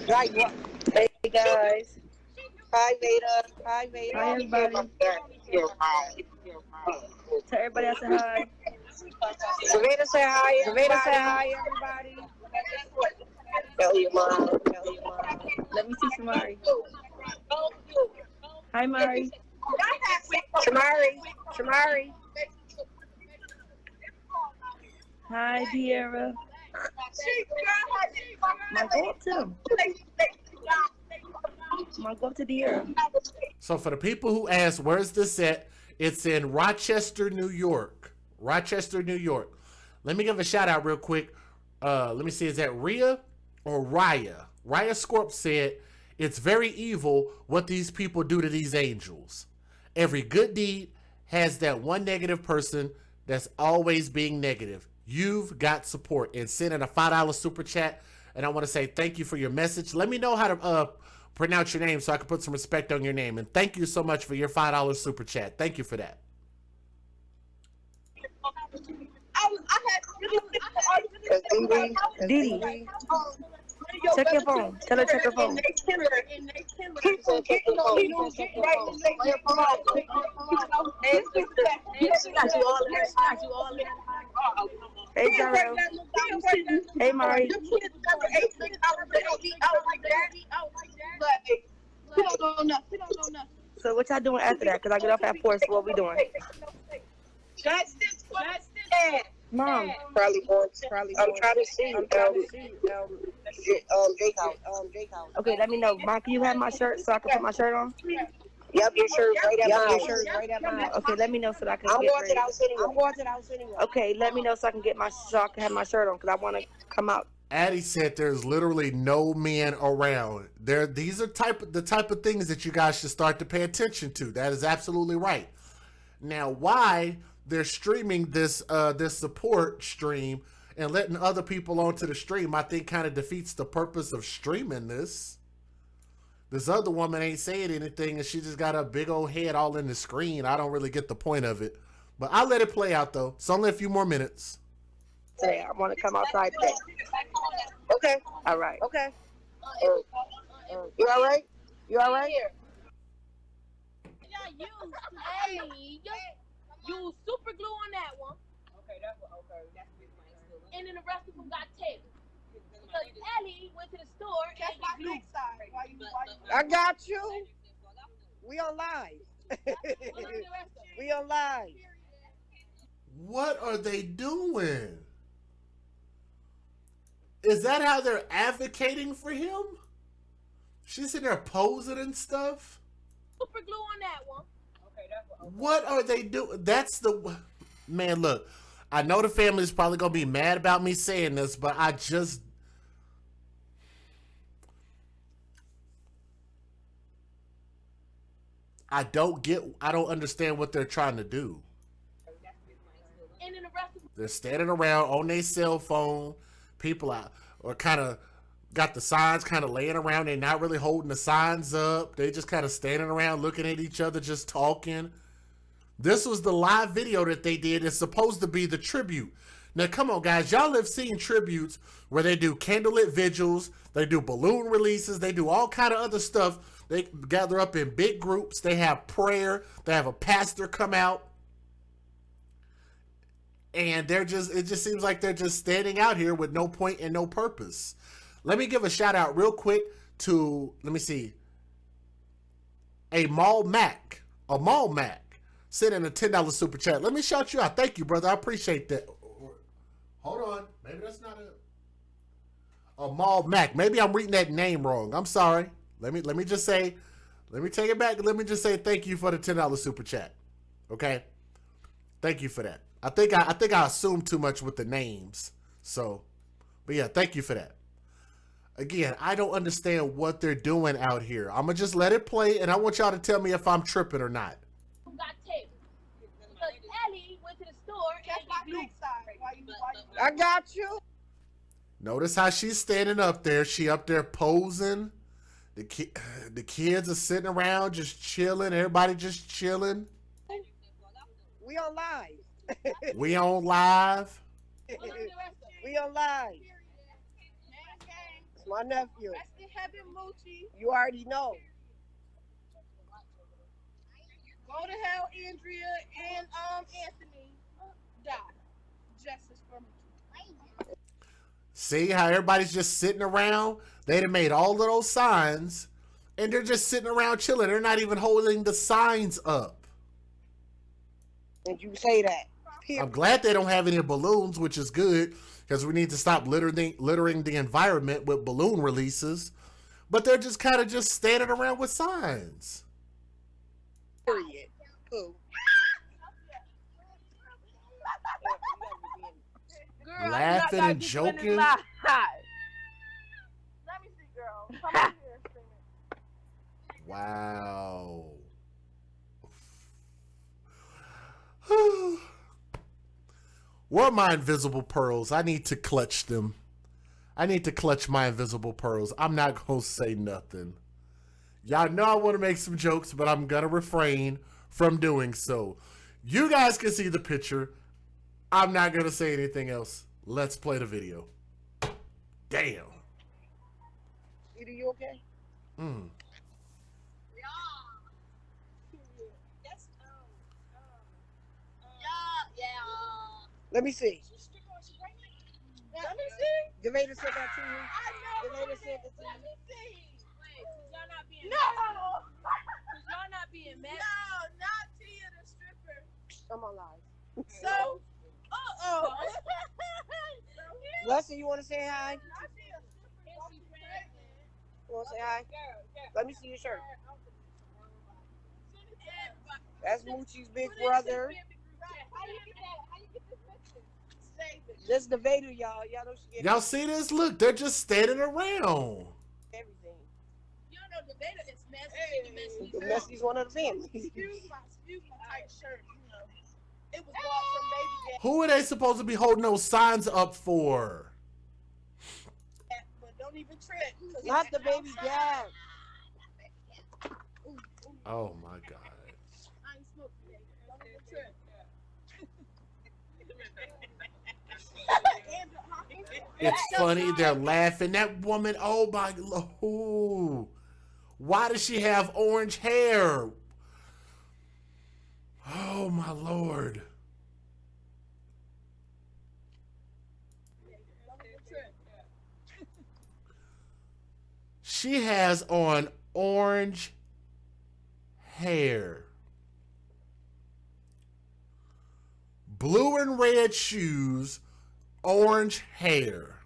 Hey guys. Hi Veda. Hi Veda. Hi everybody. Tell everybody I said hi. Veda say hi. Veda say hi everybody. Tell your mom. Tell your mom. Let me see Shamari. Hi Mari. Shamari. Hi Diera. Go up to them. Go up to Diera. So for the people who ask, where's this at? It's in Rochester, New York. Rochester, New York. Let me give a shout out real quick. Let me see, is that Rhea or Raya? Raya Scorp said, it's very evil what these people do to these angels. Every good deed has that one negative person that's always being negative. You've got support. And send in a $5 super chat. And I want to say thank you for your message. Let me know how to pronounce your name so I can put some respect on your name. And thank you so much for your $5 super chat. Thank you for that. Didi, check your phone. Tell her check her phone. Hey, Jarrell. Hey, Mari. So what y'all doing after that? Because I get off at 4, so what we doing? Mom. Probably going. I'm trying to see. Jake out. Okay, let me know. Mom, can you have my shirt so I can put my shirt on? Yep, your shirt right at mine. Okay, let me know so that I can get ready. I'm going to the house anyway. Okay, let me know so I can have my shirt on because I want to come out. Addie said there's literally no men around. These are the type of things that you guys should start to pay attention to. That is absolutely right. Now, why they're streaming this support stream and letting other people onto the stream, I think kind of defeats the purpose of streaming this. This other woman ain't saying anything and she just got a big old head all in the screen. I don't really get the point of it. But I'll let it play out though. It's only a few more minutes. Say I want to come outside today. Okay. All right. Okay. You all right? You all right? Use super glue on that one. Okay, that's and then the rest of them got tape. Because Ellie went to the store and got glue. I got you. We on live. We on live. What are they doing? Is that how they're advocating for him? She's in there posing and stuff. Super glue on that one. Okay, that's what. What are they doing? That's the man. Look, I know the family is probably gonna be mad about me saying this, but I don't understand what they're trying to do. And then the rest of They're standing around on their cell phone. People out or kind of got the signs kind of laying around. They're not really holding the signs up. They just kind of standing around looking at each other, just talking. This was the live video that they did. It's supposed to be the tribute. Now, come on, guys. Y'all have seen tributes where they do candlelit vigils. They do balloon releases. They do all kind of other stuff. They gather up in big groups. They have prayer. They have a pastor come out. And it just seems like they're just standing out here with no point and no purpose. Let me give a shout out real quick to, let me see, a Mall Mac sent in a $10 super chat. Let me shout you out. Thank you, brother. I appreciate that. Hold on. Maybe that's not a Mall Mac. Maybe I'm reading that name wrong. I'm sorry. Let me just say, let me take it back. Let me just say thank you for the $10 super chat. Okay? Thank you for that. I think I assumed too much with the names. So, but yeah, thank you for that. Again, I don't understand what they're doing out here. I'm going to just let it play, and I want y'all to tell me if I'm tripping or not. got tape. Because Ellie went to the store and got glue. I got you. Notice how she's standing up there. She up there posing. The kids are sitting around just chilling. Everybody just chilling. We on live. We on live. We on live. It's my nephew. Rest in heaven, Moochie. You already know. Go to hell, Andrea and Anthony. Die. Justice for Moochie. See how everybody's just sitting around? They done made all of those signs, and they're just sitting around chilling. They're not even holding the signs up. And you say that. I'm glad they don't have any balloons, which is good, because we need to stop littering the environment with balloon releases. But they're just kind of just standing around with signs. Period. Cool. Girl, laughing and joking. Let me see, girl. Come on here, Wow. Where are my invisible pearls? I need to clutch them. I need to clutch my invisible pearls. I'm not going to say nothing. Y'all know I want to make some jokes, but I'm going to refrain from doing so. You guys can see the picture. I'm not going to say anything else. Let's play the video. Damn. Either you okay? Let me see. Let me see. The lady said that to you. I know. The lady said that to Let you. me see. Wait, y'all not being No. y'all not being mad. No, not Tia the stripper. I'm on live. So, Leslie, you want to say hi? You want to say hi? Let me see your shirt. That's Moochie's big brother. This the Vader, y'all. Y'all know she Y'all see this? Look, they're just standing around. everything. Y'all know the Vader is messy. The Messy's one of the family. Excuse my tight shirt. You know, it was bought from Baby Dad. Who are they supposed to be holding those signs up for? But don't even trip. Not the Baby Dad. Oh my God. I ain't smoking today. Don't even trip. It's funny. They're laughing. That woman, oh my Lord. Why does she have orange hair? Oh my Lord. She has on orange hair. Blue and red shoes, orange hair.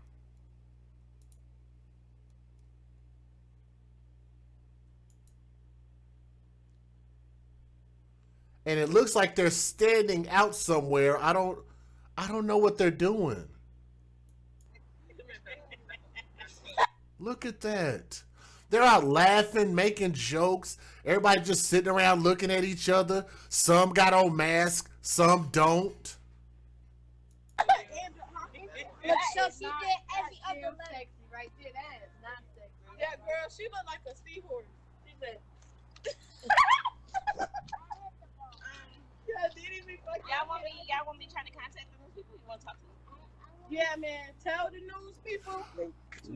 and it looks like they're standing out somewhere. I don't know what they're doing. Look at that. They're out laughing, making jokes. Everybody just sitting around looking at each other. Some got on masks, some don't. Look, so she did every other letter. Sexy right there. That is not sexy. Yeah, girl, she looked like a seahorse. She said. Yeah, didn't we fuck y'all want me trying to contact the news people? You want to talk to them? Yeah, man. Tell the news people.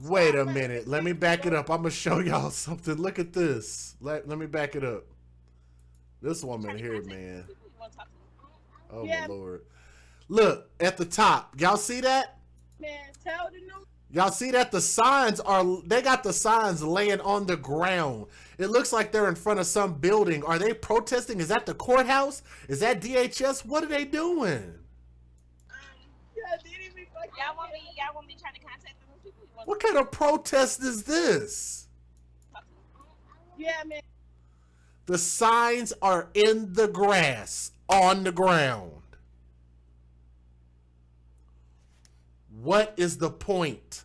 Wait a minute. Let me back it up. I'm going to show y'all something. Look at this. Let me back it up. This woman here, man. Oh, my Lord. Look, at the top. Y'all see that? Man, tell the news. Y'all see that? The signs they got the signs laying on the ground. It looks like they're in front of some building. Are they protesting? Is that the courthouse? Is that DHS? What are they doing? Y'all want me trying to contact the news people? What kind of protest is this? Yeah, man. The signs are in the grass, on the ground. What is the point?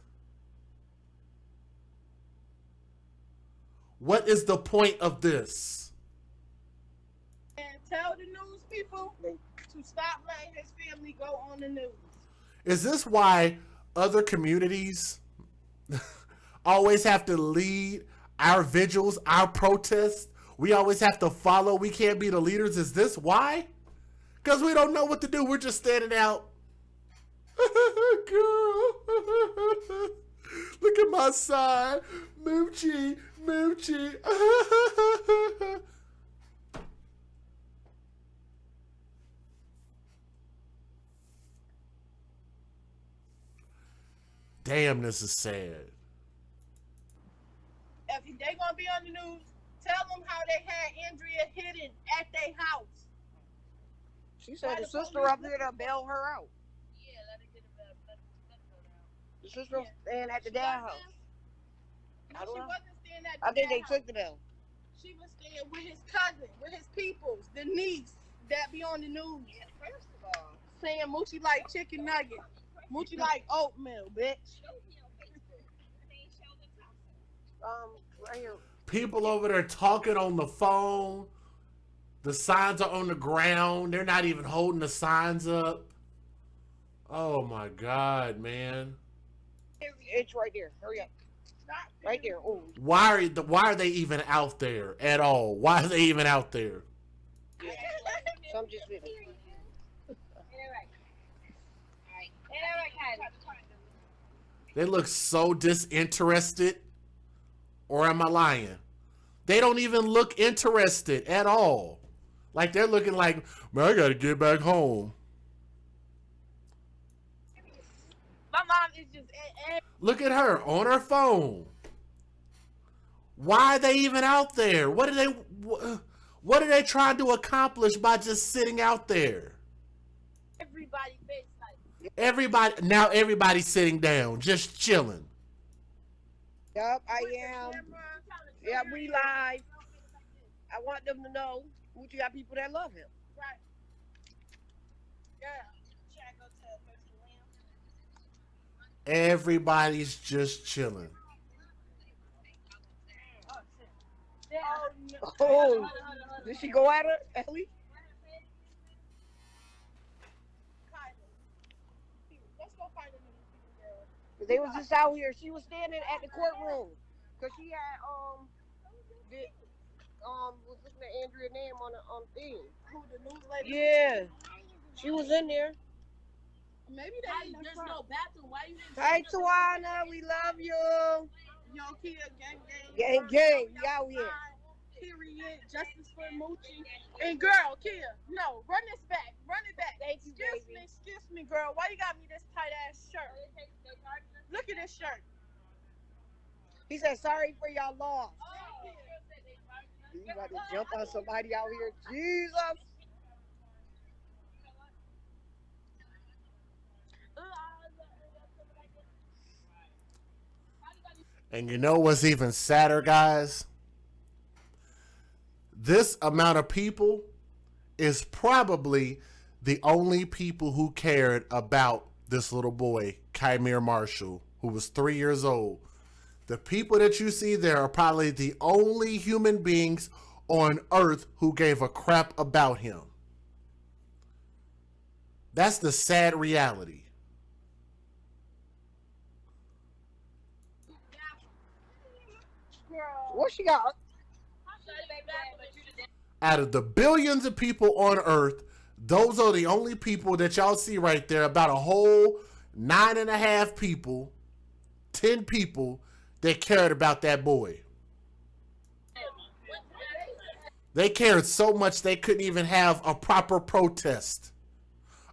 What is the point of this? And tell the news people to stop letting his family go on the news. Is this why other communities always have to lead our vigils, our protests? We always have to follow. We can't be the leaders. Is this why? Because we don't know what to do. We're just standing out. Girl, look at my side. Moochie, Moochie. Damn, this is sad. If they gonna be on the news, tell them how they had Andrea hidden at their house. She said the sister up here to bail her out. Yeah, let her get a bail. Let her go down. The sister was staying at the dad house. No, she wasn't staying at the I think they dad took the bail. She was staying with his cousin, with his peoples, the niece that be on the news. Yeah, first of all, saying Moochie like chicken nuggets. Moochie like oatmeal, bitch. Right here. People over there talking on the phone. The signs are on the ground. They're not even holding the signs up. Oh my God, man. It's right there. Hurry up. Right there. Oh. Why are they even out there at all? Why are they even out there? Some just with me. They look so disinterested. Or am I lying? They don't even look interested at all. Like they're looking like, man, I gotta get back home. My mom is just. Look at her on her phone. Why are they even out there? What are they trying to accomplish by just sitting out there? Everybody face like. Now everybody's sitting down, just chilling. Yup, I am. Yeah, we live. I want them to know Moochie got people that love him. Right. Yeah. Everybody's just chilling. Oh, did she go at her, Ellie? They was just out here. She was standing at the courtroom because she had was looking at Andrea's name on the thing. Who, the news lady? Yeah, she was in there. Maybe there's no bathroom. Why you didn't? Hi, Tawana, we love you. Yo, Kia, gang, gang, gang, we out here. Period. Justice for Moochie. And girl, Kia, no, run this back. Run it back. Excuse me, girl. Why you got me this tight ass shirt? Look at this shirt. He said, sorry for y'all loss. You about to jump on somebody out here. Jesus. And you know what's even sadder, guys? This amount of people is probably the only people who cared about this little boy, Kei'mere Marshall, who was 3 years old. The people that you see there are probably the only human beings on earth who gave a crap about him. That's the sad reality. What she got? Out of the billions of people on earth, those are the only people that y'all see right there. About a whole 9.5 people, 10 people that cared about that boy. They cared so much they couldn't even have a proper protest,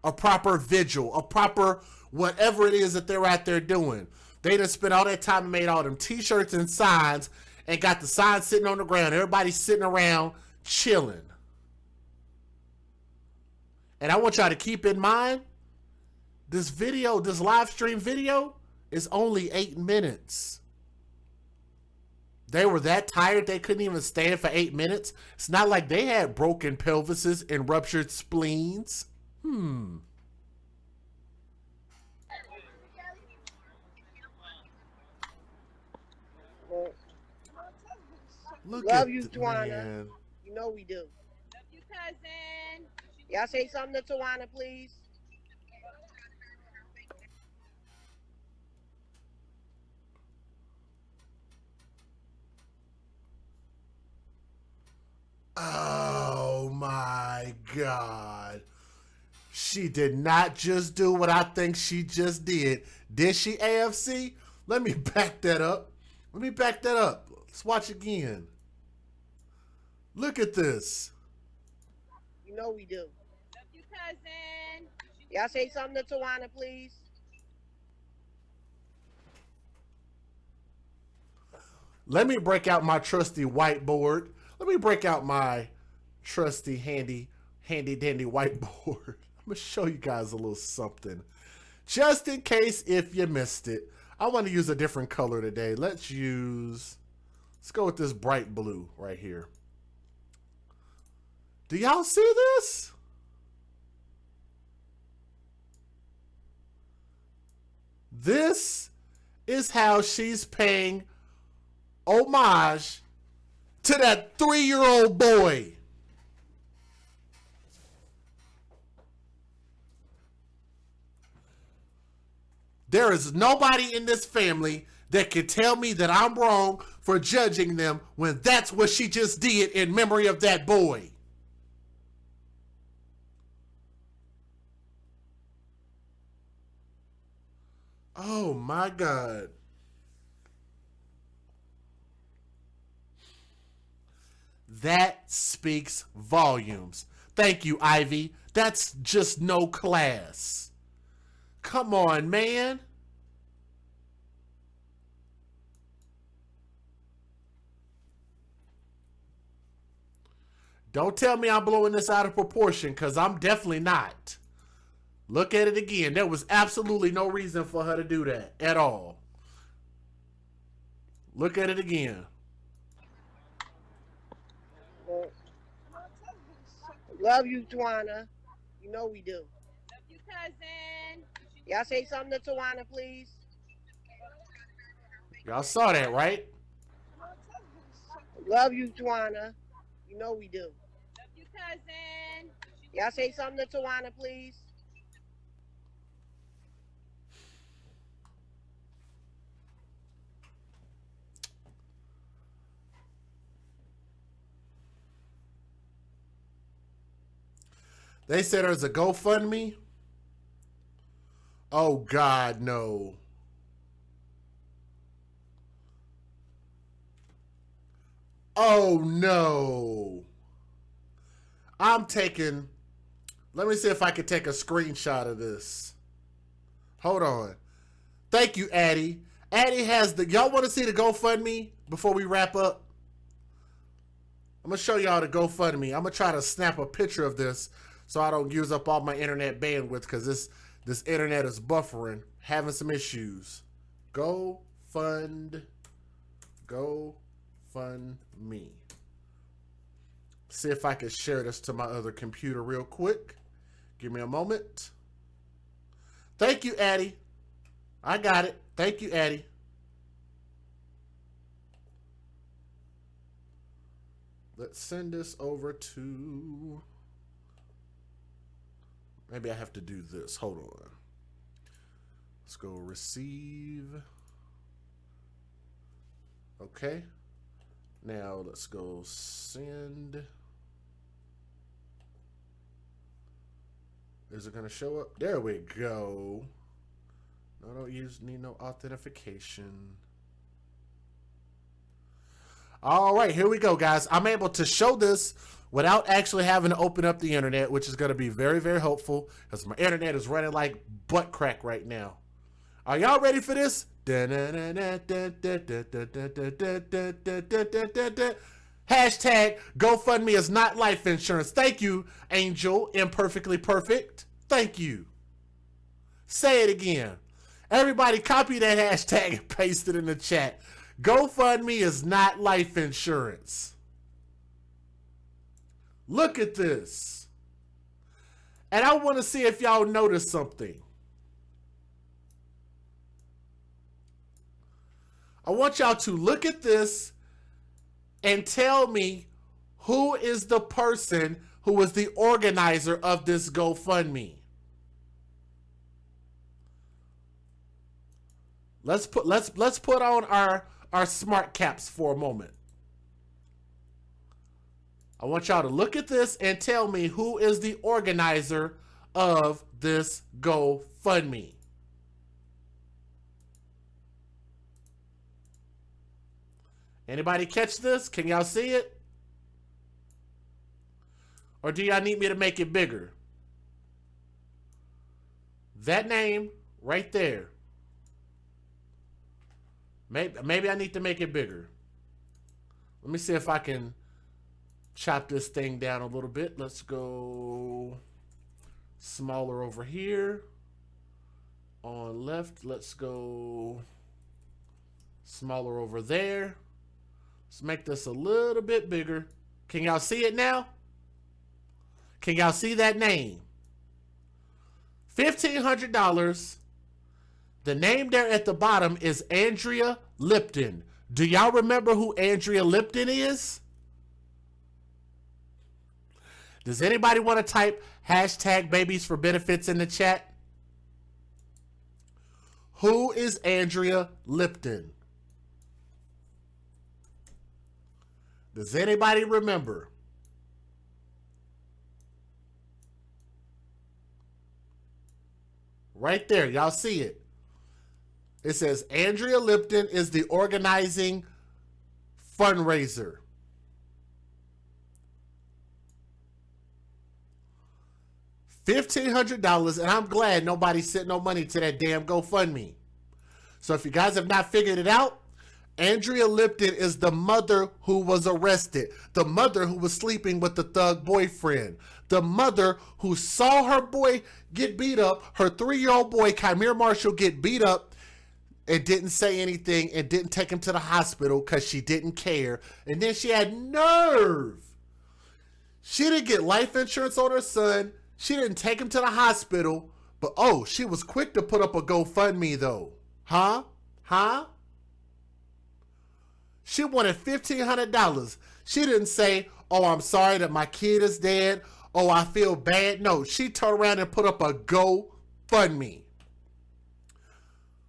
a proper vigil, a proper whatever it is that they're out there doing. They done spent all that time and made all them t-shirts and signs and got the signs sitting on the ground. Everybody's sitting around chilling. And I want y'all to keep in mind, this video, this live stream video is only 8 minutes. They were that tired they couldn't even stand for 8 minutes. It's not like they had broken pelvises and ruptured spleens. Look Love at you, Tawana. man. You know we do. Love you, cousin. Y'all say something to Tawana, please. Oh my God. She did not just do what I think she just did. Did she, AFC? Let me back that up. Let me back that up. Let's watch again. Look at this. You know we do. Love you, cousin. Y'all say something to Tawana, please. Let me break out my trusty whiteboard. Let me break out my trusty handy dandy whiteboard. I'm going to show you guys a little something. Just in case if you missed it. I want to use a different color today. Let's go with this bright blue right here. Do y'all see this? This is how she's paying homage to that 3-year-old boy. There is nobody in this family that can tell me that I'm wrong for judging them when that's what she just did in memory of that boy. Oh my God. That speaks volumes. Thank you, Ivy. That's just no class. Come on, man. Don't tell me I'm blowing this out of proportion, because I'm definitely not. Look at it again. There was absolutely no reason for her to do that at all. Look at it again. Love you, Tawana. You know we do. Love you, cousin. Y'all say something to Tawana, please. Y'all saw that, right? Love you, Tawana. You know we do. Love you, cousin. Y'all say something to Tawana, please. They said there's a GoFundMe. Oh God, no. Oh no. Let me see if I can take a screenshot of this. Hold on. Thank you, Addie. Addie has y'all want to see the GoFundMe before we wrap up? I'm going to show y'all the GoFundMe. I'm going to try to snap a picture of this so I don't use up all my internet bandwidth, because this internet is buffering, having some issues. GoFundMe. See if I can share this to my other computer real quick. Give me a moment. Thank you, Addie. I got it. Thank you, Addie. Let's send this over to... Maybe I have to do this. Hold on. Let's go receive. Okay. Now let's go send. Is it going to show up? There we go. No, I don't need no authentication. All right, here we go, guys. I'm able to show this without actually having to open up the internet, which is going to be very, very helpful because my internet is running like butt crack right now. Are y'all ready for this? Hashtag GoFundMe is not life insurance. Thank you, Angel Imperfectly Perfect. Thank you. Say it again. Everybody copy that hashtag and paste it in the chat. GoFundMe is not life insurance. Look at this. And I want to see if y'all notice something. I want y'all to look at this and tell me who is the person who was the organizer of this GoFundMe. Let's put on our smart caps for a moment. I want y'all to look at this and tell me who is the organizer of this GoFundMe. Anybody catch this? Can y'all see it? Or do y'all need me to make it bigger? That name right there. Maybe I need to make it bigger. Let me see if I can chop this thing down a little bit. Let's go smaller over here. On left, let's go smaller over there. Let's make this a little bit bigger. Can y'all see it now? Can y'all see that name? $1,500. The name there at the bottom is Andrea Lipton. Do y'all remember who Andrea Lipton is? Does anybody want to type hashtag babies for benefits in the chat? Who is Andrea Lipton? Does anybody remember? Right there, y'all see it. It says Andrea Lipton is the organizing fundraiser. $1,500, and I'm glad nobody sent no money to that damn GoFundMe. So if you guys have not figured it out, Andrea Lipton is the mother who was arrested, the mother who was sleeping with the thug boyfriend, the mother who saw her boy get beat up, her 3-year-old boy, Kei'mere Marshall, get beat up and didn't say anything and didn't take him to the hospital because she didn't care. And then she had nerve. She didn't get life insurance on her son. She didn't take him to the hospital. But, oh, she was quick to put up a GoFundMe, though. Huh? She wanted $1,500. She didn't say, oh, I'm sorry that my kid is dead. Oh, I feel bad. No, she turned around and put up a GoFundMe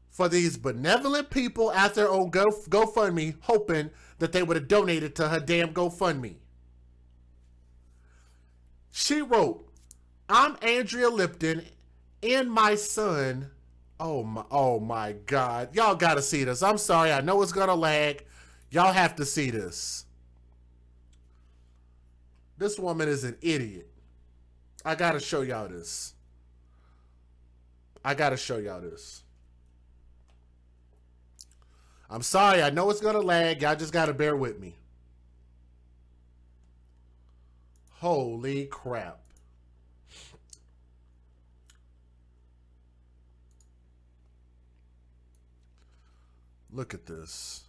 for these benevolent people out there on GoFundMe, hoping that they would have donated to her damn GoFundMe. She wrote, I'm Andrea Lipton and my son. Oh my God. Y'all got to see this. I'm sorry. I know it's going to lag. Y'all have to see this. This woman is an idiot. I got to show y'all this. I'm sorry. I know it's going to lag. Y'all just got to bear with me. Holy crap. Look at this.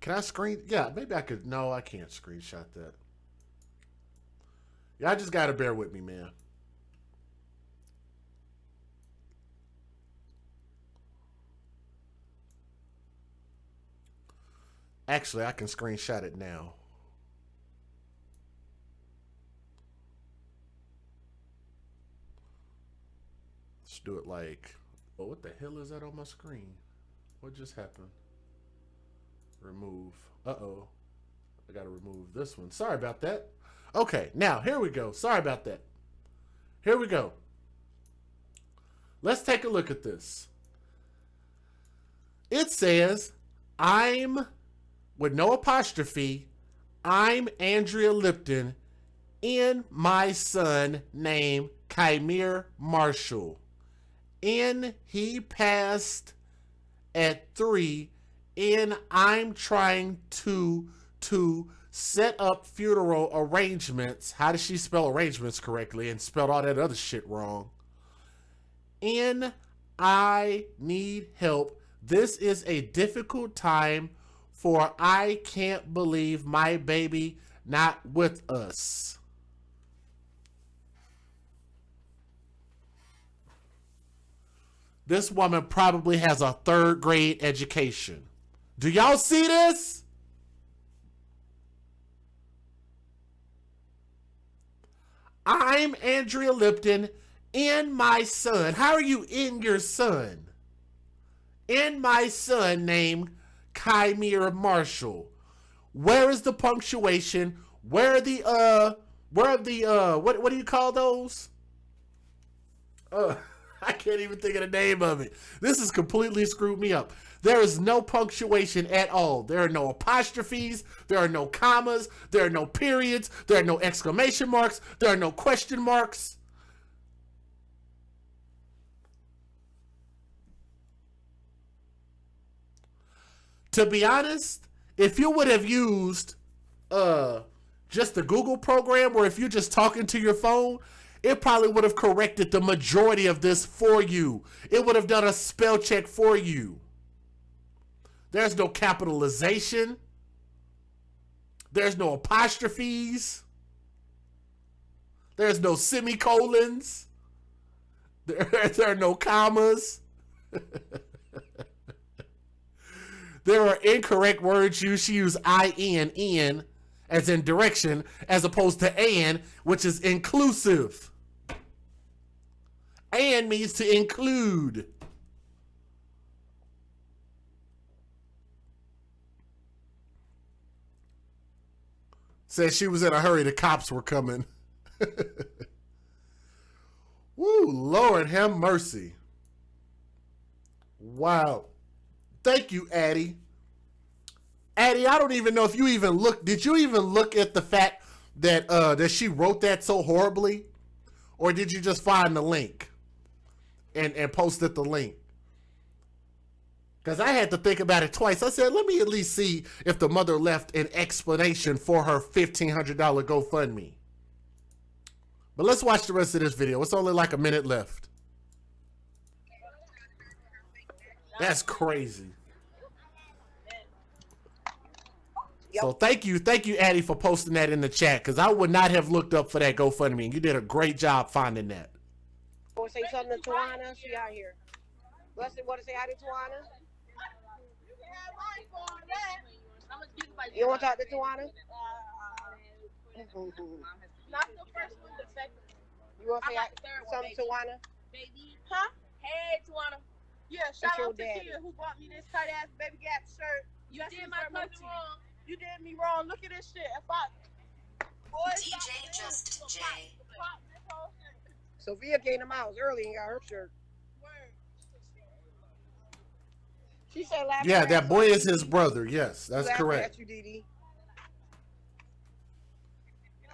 Can I screen? Yeah, maybe I could. No, I can't screenshot that. Y'all just got to bear with me, man. Actually, I can screenshot it now. Let's do it like... Oh, what the hell is that on my screen? What just happened? Remove. Uh-oh. I gotta remove this one. Sorry about that. Okay, now, here we go. Sorry about that. Here we go. Let's take a look at this. It says, I'm, with no apostrophe, I'm Andrea Lipton in my son named Kei'mere Marshall. In he passed at 3, and I'm trying to set up funeral arrangements. How does she spell arrangements correctly and spelled all that other shit wrong? And I need help. This is a difficult time, for I can't believe my baby not with us. This woman probably has a 3rd grade education. Do y'all see this? I'm Andrea Lipton in my son. How are you in your son? In my son named Kei'mere Marshall. Where is the punctuation? Where are the what do you call those? I can't even think of the name of it. This has completely screwed me up. There is no punctuation at all. There are no apostrophes. There are no commas. There are no periods. There are no exclamation marks. There are no question marks. To be honest, if you would have used just the Google program, or if you're just talking to your phone, it probably would have corrected the majority of this for you. It would have done a spell check for you. There's no capitalization. There's no apostrophes. There's no semicolons. There are no commas. There are incorrect words used. She used in, as in direction, as opposed to an, which is inclusive. And means to include. Said she was in a hurry. The cops were coming. Woo, Lord have mercy. Wow. Thank you, Addie. Addie, I don't even know if you even looked. Did you even look at the fact that that she wrote that so horribly? Or did you just find the link and posted the link? Because I had to think about it twice. I said, let me at least see if the mother left an explanation for her $1,500 GoFundMe. But let's watch the rest of this video. It's only like a minute left. That's crazy. So thank you, Addie, for posting that in the chat, because I would not have looked up for that GoFundMe, and you did a great job finding that. Want to say something to Tawana? She out here. Blessed, want to say hi to Tawana? You want to talk to Tawana? Not the first one, the second one. You want to say something to Tawana? Baby. Huh? Hey, Tawana. Yeah, shout out to Tia who bought me this tight ass baby Gap shirt. You did my cousin wrong. You did me wrong. Look at this shit. If I DJ Just J. Sophia came to my house early and got her shirt. She said, yeah, that boy is his brother. Yes, that's correct. At you, Didi.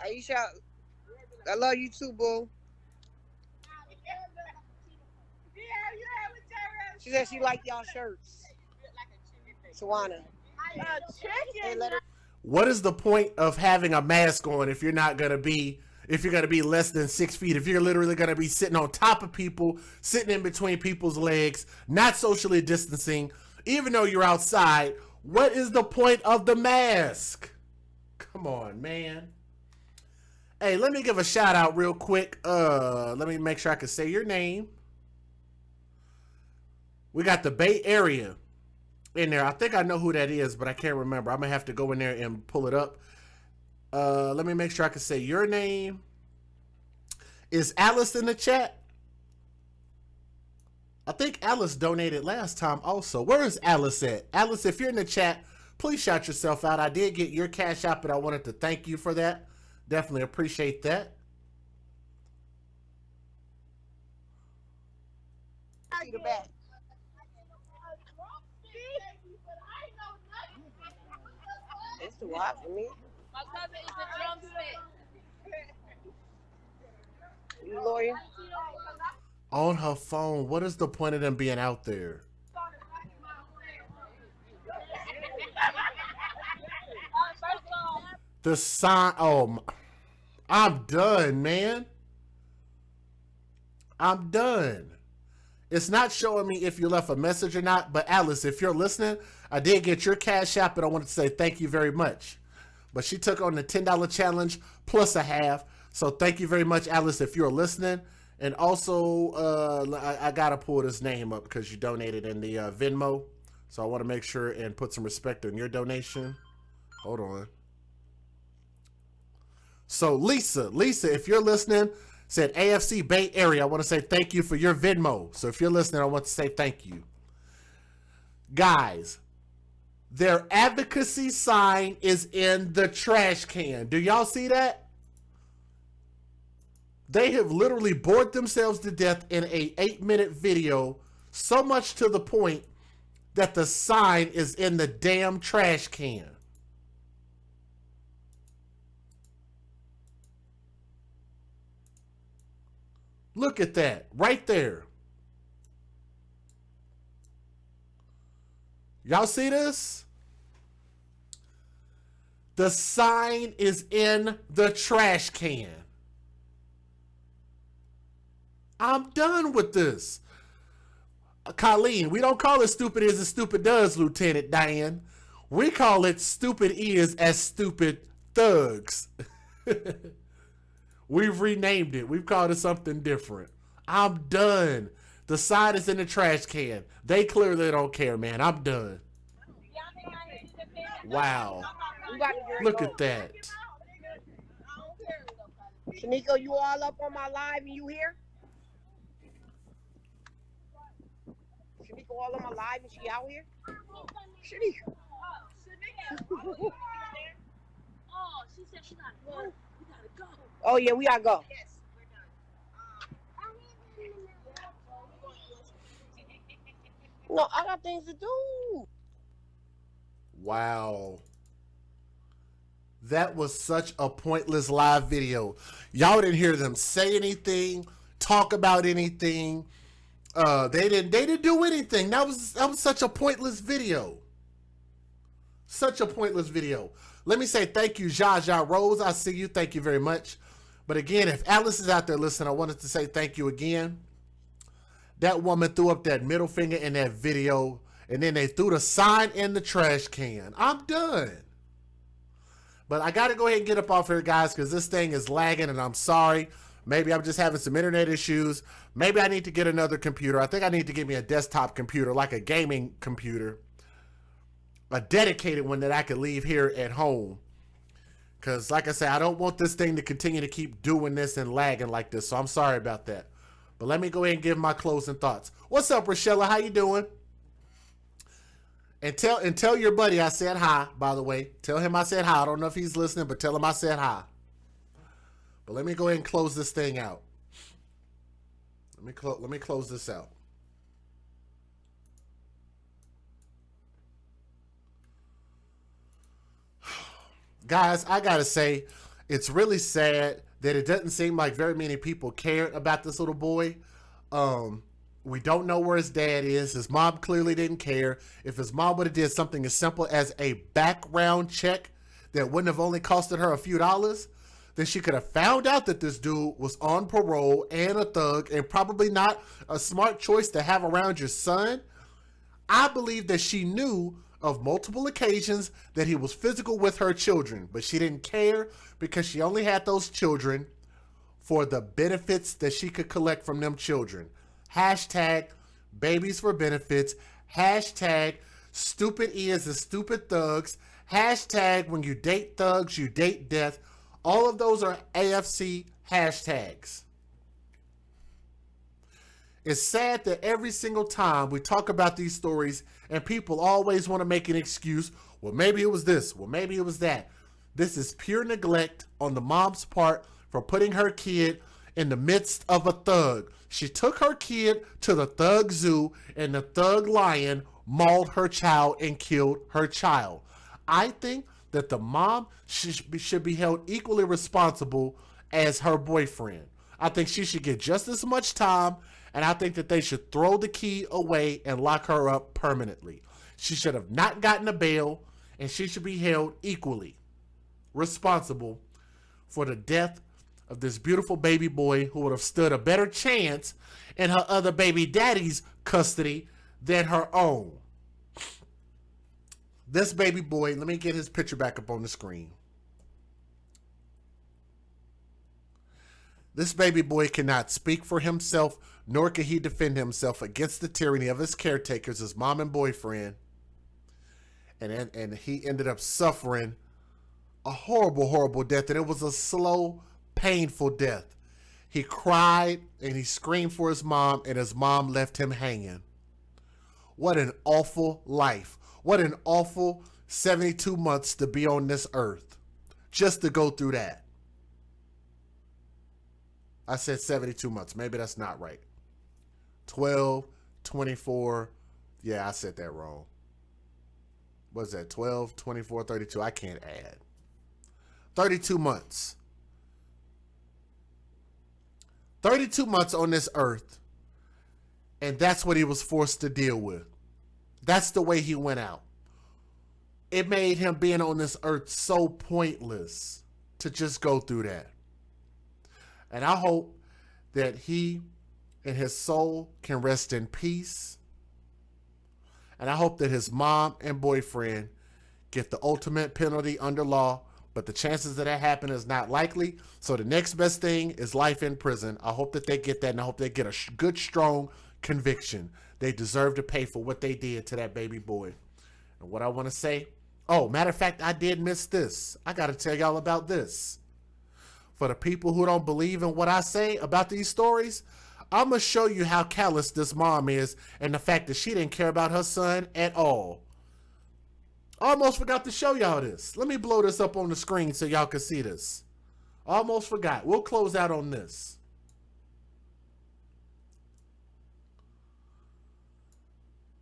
Aisha, I love you too, boo. She said she liked y'all shirts. Tawana. What is the point of having a mask on if you're not gonna be less than 6 feet? If you're literally gonna be sitting on top of people, sitting in between people's legs, not socially distancing, even though you're outside, What is the point of the mask? Come on, man. Hey, let me give a shout out real quick. Let me make sure I can say your name. We got the Bay Area in there. I think I know who that is, but I can't remember. I'm gonna have to go in there and pull it up. Let me make sure I can say your name. Is Alice in the chat? I think Alice donated last time also. Where is Alice at? Alice, if you're in the chat, please shout yourself out. I did get your cash out, but I wanted to thank you for that. Definitely appreciate that. It's too hot for me. My cousin is a drumstick. You lawyer? On her phone. What is the point of them being out there? The sign. Oh, I'm done, man. I'm done. It's not showing me if you left a message or not, but Alice, if you're listening, I did get your cash app, and I wanted to say thank you very much. But she took on the $10 challenge plus a half. So thank you very much, Alice, if you're listening. And also, I got to pull this name up because you donated in the Venmo. So I want to make sure and put some respect on your donation. Hold on. So Lisa, if you're listening, said AFC Bay Area. I want to say thank you for your Venmo. So if you're listening, I want to say thank you. Guys, their advocacy sign is in the trash can. Do y'all see that? They have literally bored themselves to death in a 8-minute video, so much to the point that the sign is in the damn trash can. Look at that right there. Y'all see this? The sign is in the trash can. I'm done with this. Colleen, we don't call it stupid is as stupid does, Lieutenant Diane. We call it stupid is as stupid thugs. We've renamed it. We've called it something different. I'm done. The sign is in the trash can. They clearly don't care, man. I'm done. Wow. Look at that. Shaniko, you all up on my live and you here? Shaniko all on my live and she out here? Shaniko. Oh, she said she gotta go. We gotta go. Oh yeah, we gotta go. Yes, we're done. No, I got things to do. Wow. That was such a pointless live video. Y'all didn't hear them say anything, talk about anything. They didn't do anything. That was such a pointless video. Such a pointless video. Let me say thank you, Jaja Rose. I see you. Thank you very much. But again, if Alice is out there listening, I wanted to say thank you again. That woman threw up that middle finger in that video, and then they threw the sign in the trash can. I'm done. But I got to go ahead and get up off here, guys, because this thing is lagging, and I'm sorry. Maybe I'm just having some internet issues. Maybe I need to get another computer. I think I need to get me a desktop computer, like a gaming computer. A dedicated one that I could leave here at home. Because, like I said, I don't want this thing to continue to keep doing this and lagging like this. So I'm sorry about that. But let me go ahead and give my closing thoughts. What's up, Rochella? How you doing? And tell your buddy I said hi, by the way. Tell him I said hi. I don't know if he's listening, but tell him I said hi. But let me go ahead and close this thing out. Let me close this out. Guys, I gotta say, it's really sad that it doesn't seem like very many people cared about this little boy. We don't know where his dad is. His mom clearly didn't care. If his mom would have did something as simple as a background check that wouldn't have only costed her a few dollars, then she could have found out that this dude was on parole and a thug and probably not a smart choice to have around your son. I believe that she knew of multiple occasions that he was physical with her children, but she didn't care because she only had those children for the benefits that she could collect from them children. Hashtag babies for benefits. Hashtag stupid is and stupid thugs. Hashtag when you date thugs, you date death. All of those are AFC hashtags. It's sad that every single time we talk about these stories and people always want to make an excuse. Well, maybe it was this. Well, maybe it was that. This is pure neglect on the mom's part for putting her kid in the midst of a thug. She took her kid to the thug zoo and the thug lion mauled her child and killed her child. I think that the mom should be held equally responsible as her boyfriend. I think she should get just as much time, and I think that they should throw the key away and lock her up permanently. She should have not gotten a bail, and she should be held equally responsible for the death of this beautiful baby boy who would have stood a better chance in her other baby daddy's custody than her own. This baby boy, let me get his picture back up on the screen. This baby boy cannot speak for himself, nor can he defend himself against the tyranny of his caretakers, his mom and boyfriend. And he ended up suffering a horrible, horrible death. And it was a slow, painful death. He cried and he screamed for his mom, and his mom left him hanging. What an awful life. What an awful 72 months to be on this earth. Just to go through that. I said 72 months. Maybe that's not right. 12, 24. Yeah, I said that wrong. What's that? 12, 24, 32. I can't add. 32 months. 32 months on this earth. And that's what he was forced to deal with. That's the way he went out. It made him being on this earth so pointless to just go through that. And I hope that he and his soul can rest in peace. And I hope that his mom and boyfriend get the ultimate penalty under law. But the chances of that happening is not likely. So the next best thing is life in prison. I hope that they get that, and I hope they get a good, strong conviction. They deserve to pay for what they did to that baby boy. And what I want to say, oh, matter of fact, I did miss this. I got to tell y'all about this. For the people who don't believe in what I say about these stories, I'm going to show you how callous this mom is and the fact that she didn't care about her son at all. Almost forgot to show y'all this. Let me blow this up on the screen so y'all can see this. Almost forgot. We'll close out on this.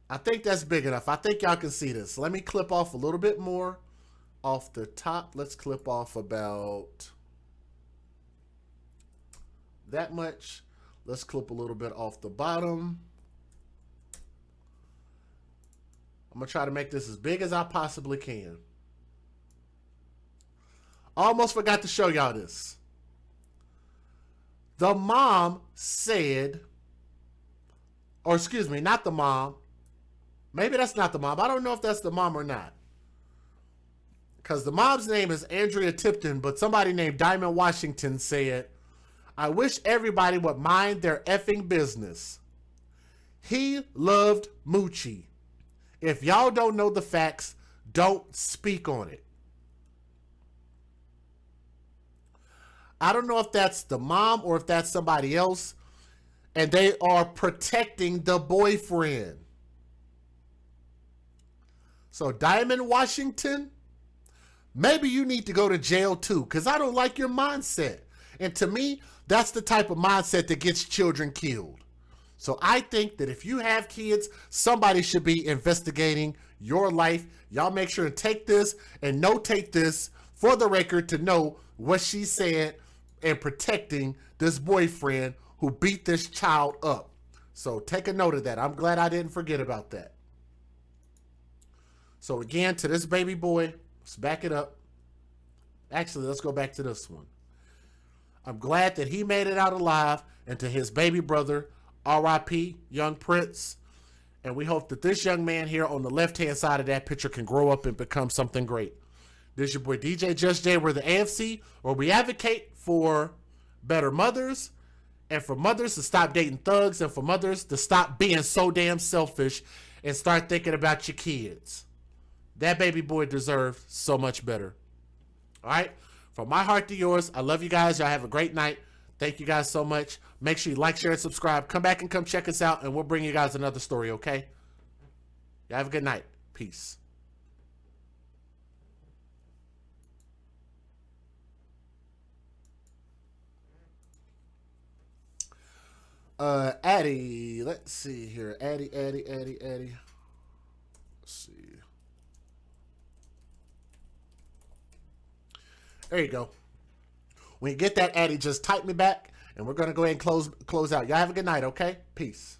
I think that's big enough. I think y'all can see this. Let me clip off a little bit more off the top. Let's clip off about that much. Let's clip a little bit off the bottom. I'm going to try to make this as big as I possibly can. Almost forgot to show y'all this. The mom said, or excuse me, not the mom. Maybe that's not the mom. I don't know if that's the mom or not. Because the mom's name is Andrea Tipton, but somebody named Diamond Washington said, I wish everybody would mind their effing business. He loved Moochie. If y'all don't know the facts, don't speak on it. I don't know if that's the mom or if that's somebody else, and they are protecting the boyfriend. So Diamond Washington, maybe you need to go to jail too, because I don't like your mindset. And to me, that's the type of mindset that gets children killed. So I think that if you have kids, somebody should be investigating your life. Y'all make sure to take this and notate this for the record to know what she said and protecting this boyfriend who beat this child up. So take a note of that. I'm glad I didn't forget about that. So again, to this baby boy, let's back it up. Actually, let's go back to this one. I'm glad that he made it out alive, and to his baby brother, R.I.P. Young Prince. And we hope that this young man here on the left-hand side of that picture can grow up and become something great. This is your boy DJ Just Jay. We're the AFC, where we advocate for better mothers and for mothers to stop dating thugs and for mothers to stop being so damn selfish and start thinking about your kids. That baby boy deserves so much better. All right? From my heart to yours, I love you guys. Y'all have a great night. Thank you guys so much. Make sure you like, share, and subscribe. Come back and come check us out, and we'll bring you guys another story, okay? Y'all have a good night. Peace. Addie. Let's see here. Addie. Let's see. There you go. When you get that, Addie, just type me back, and we're going to go ahead and close out. Y'all have a good night, okay? Peace.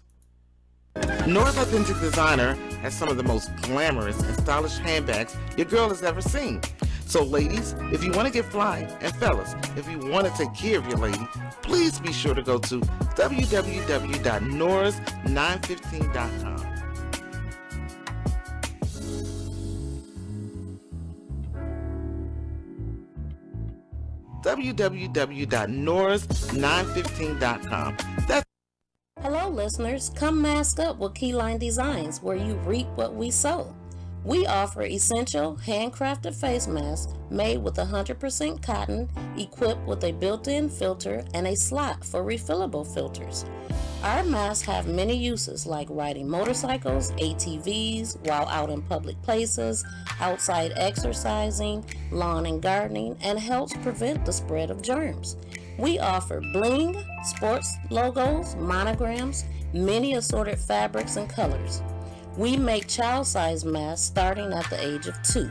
Nora's Authentic Designer has some of the most glamorous and stylish handbags your girl has ever seen. So ladies, if you want to get fly, and fellas, if you want to take care of your lady, please be sure to go to www.noras915.com. www.noras915.com. That's Hello listeners, come mask up with Kei'mere Designs, where you reap what we sow. We offer essential handcrafted face masks made with 100% cotton, equipped with a built-in filter and a slot for refillable filters. Our masks have many uses like riding motorcycles, ATVs, while out in public places, outside exercising, lawn and gardening, and helps prevent the spread of germs. We offer bling, sports logos, monograms, many assorted fabrics and colors. We make child-size masks starting at the age of 2.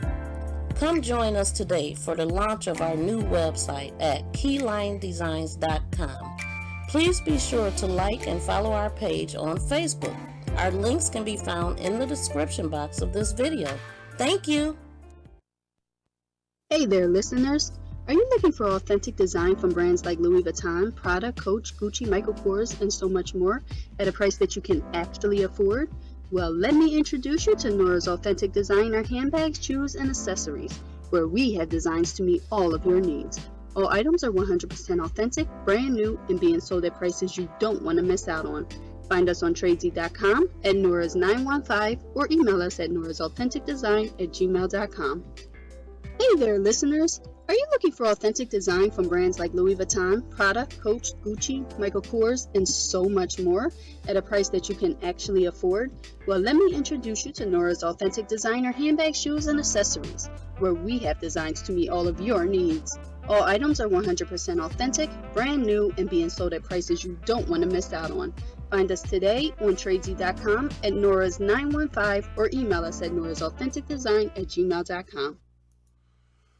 Come join us today for the launch of our new website at Kei'mereDesigns.com. Please be sure to like and follow our page on Facebook. Our links can be found in the description box of this video. Thank you. Hey there, listeners. Are you looking for authentic design from brands like Louis Vuitton, Prada, Coach, Gucci, Michael Kors, and so much more at a price that you can actually afford? Well, let me introduce you to Nora's Authentic Designer handbags, shoes, and accessories, where we have designs to meet all of your needs. All items are 100% authentic, brand new, and being sold at prices you don't want to miss out on. Find us on Tradesy.com, at Nora's915, or email us at norasauthenticdesign@gmail.com. Hey there, listeners! Are you looking for authentic design from brands like Louis Vuitton, Prada, Coach, Gucci, Michael Kors, and so much more at a price that you can actually afford? Well, let me introduce you to Nora's Authentic Designer handbags, shoes, and accessories, where we have designs to meet all of your needs. All items are 100% authentic, brand new, and being sold at prices you don't want to miss out on. Find us today on Tradesy.com, at Nora's915, or email us at norasauthenticdesign@gmail.com.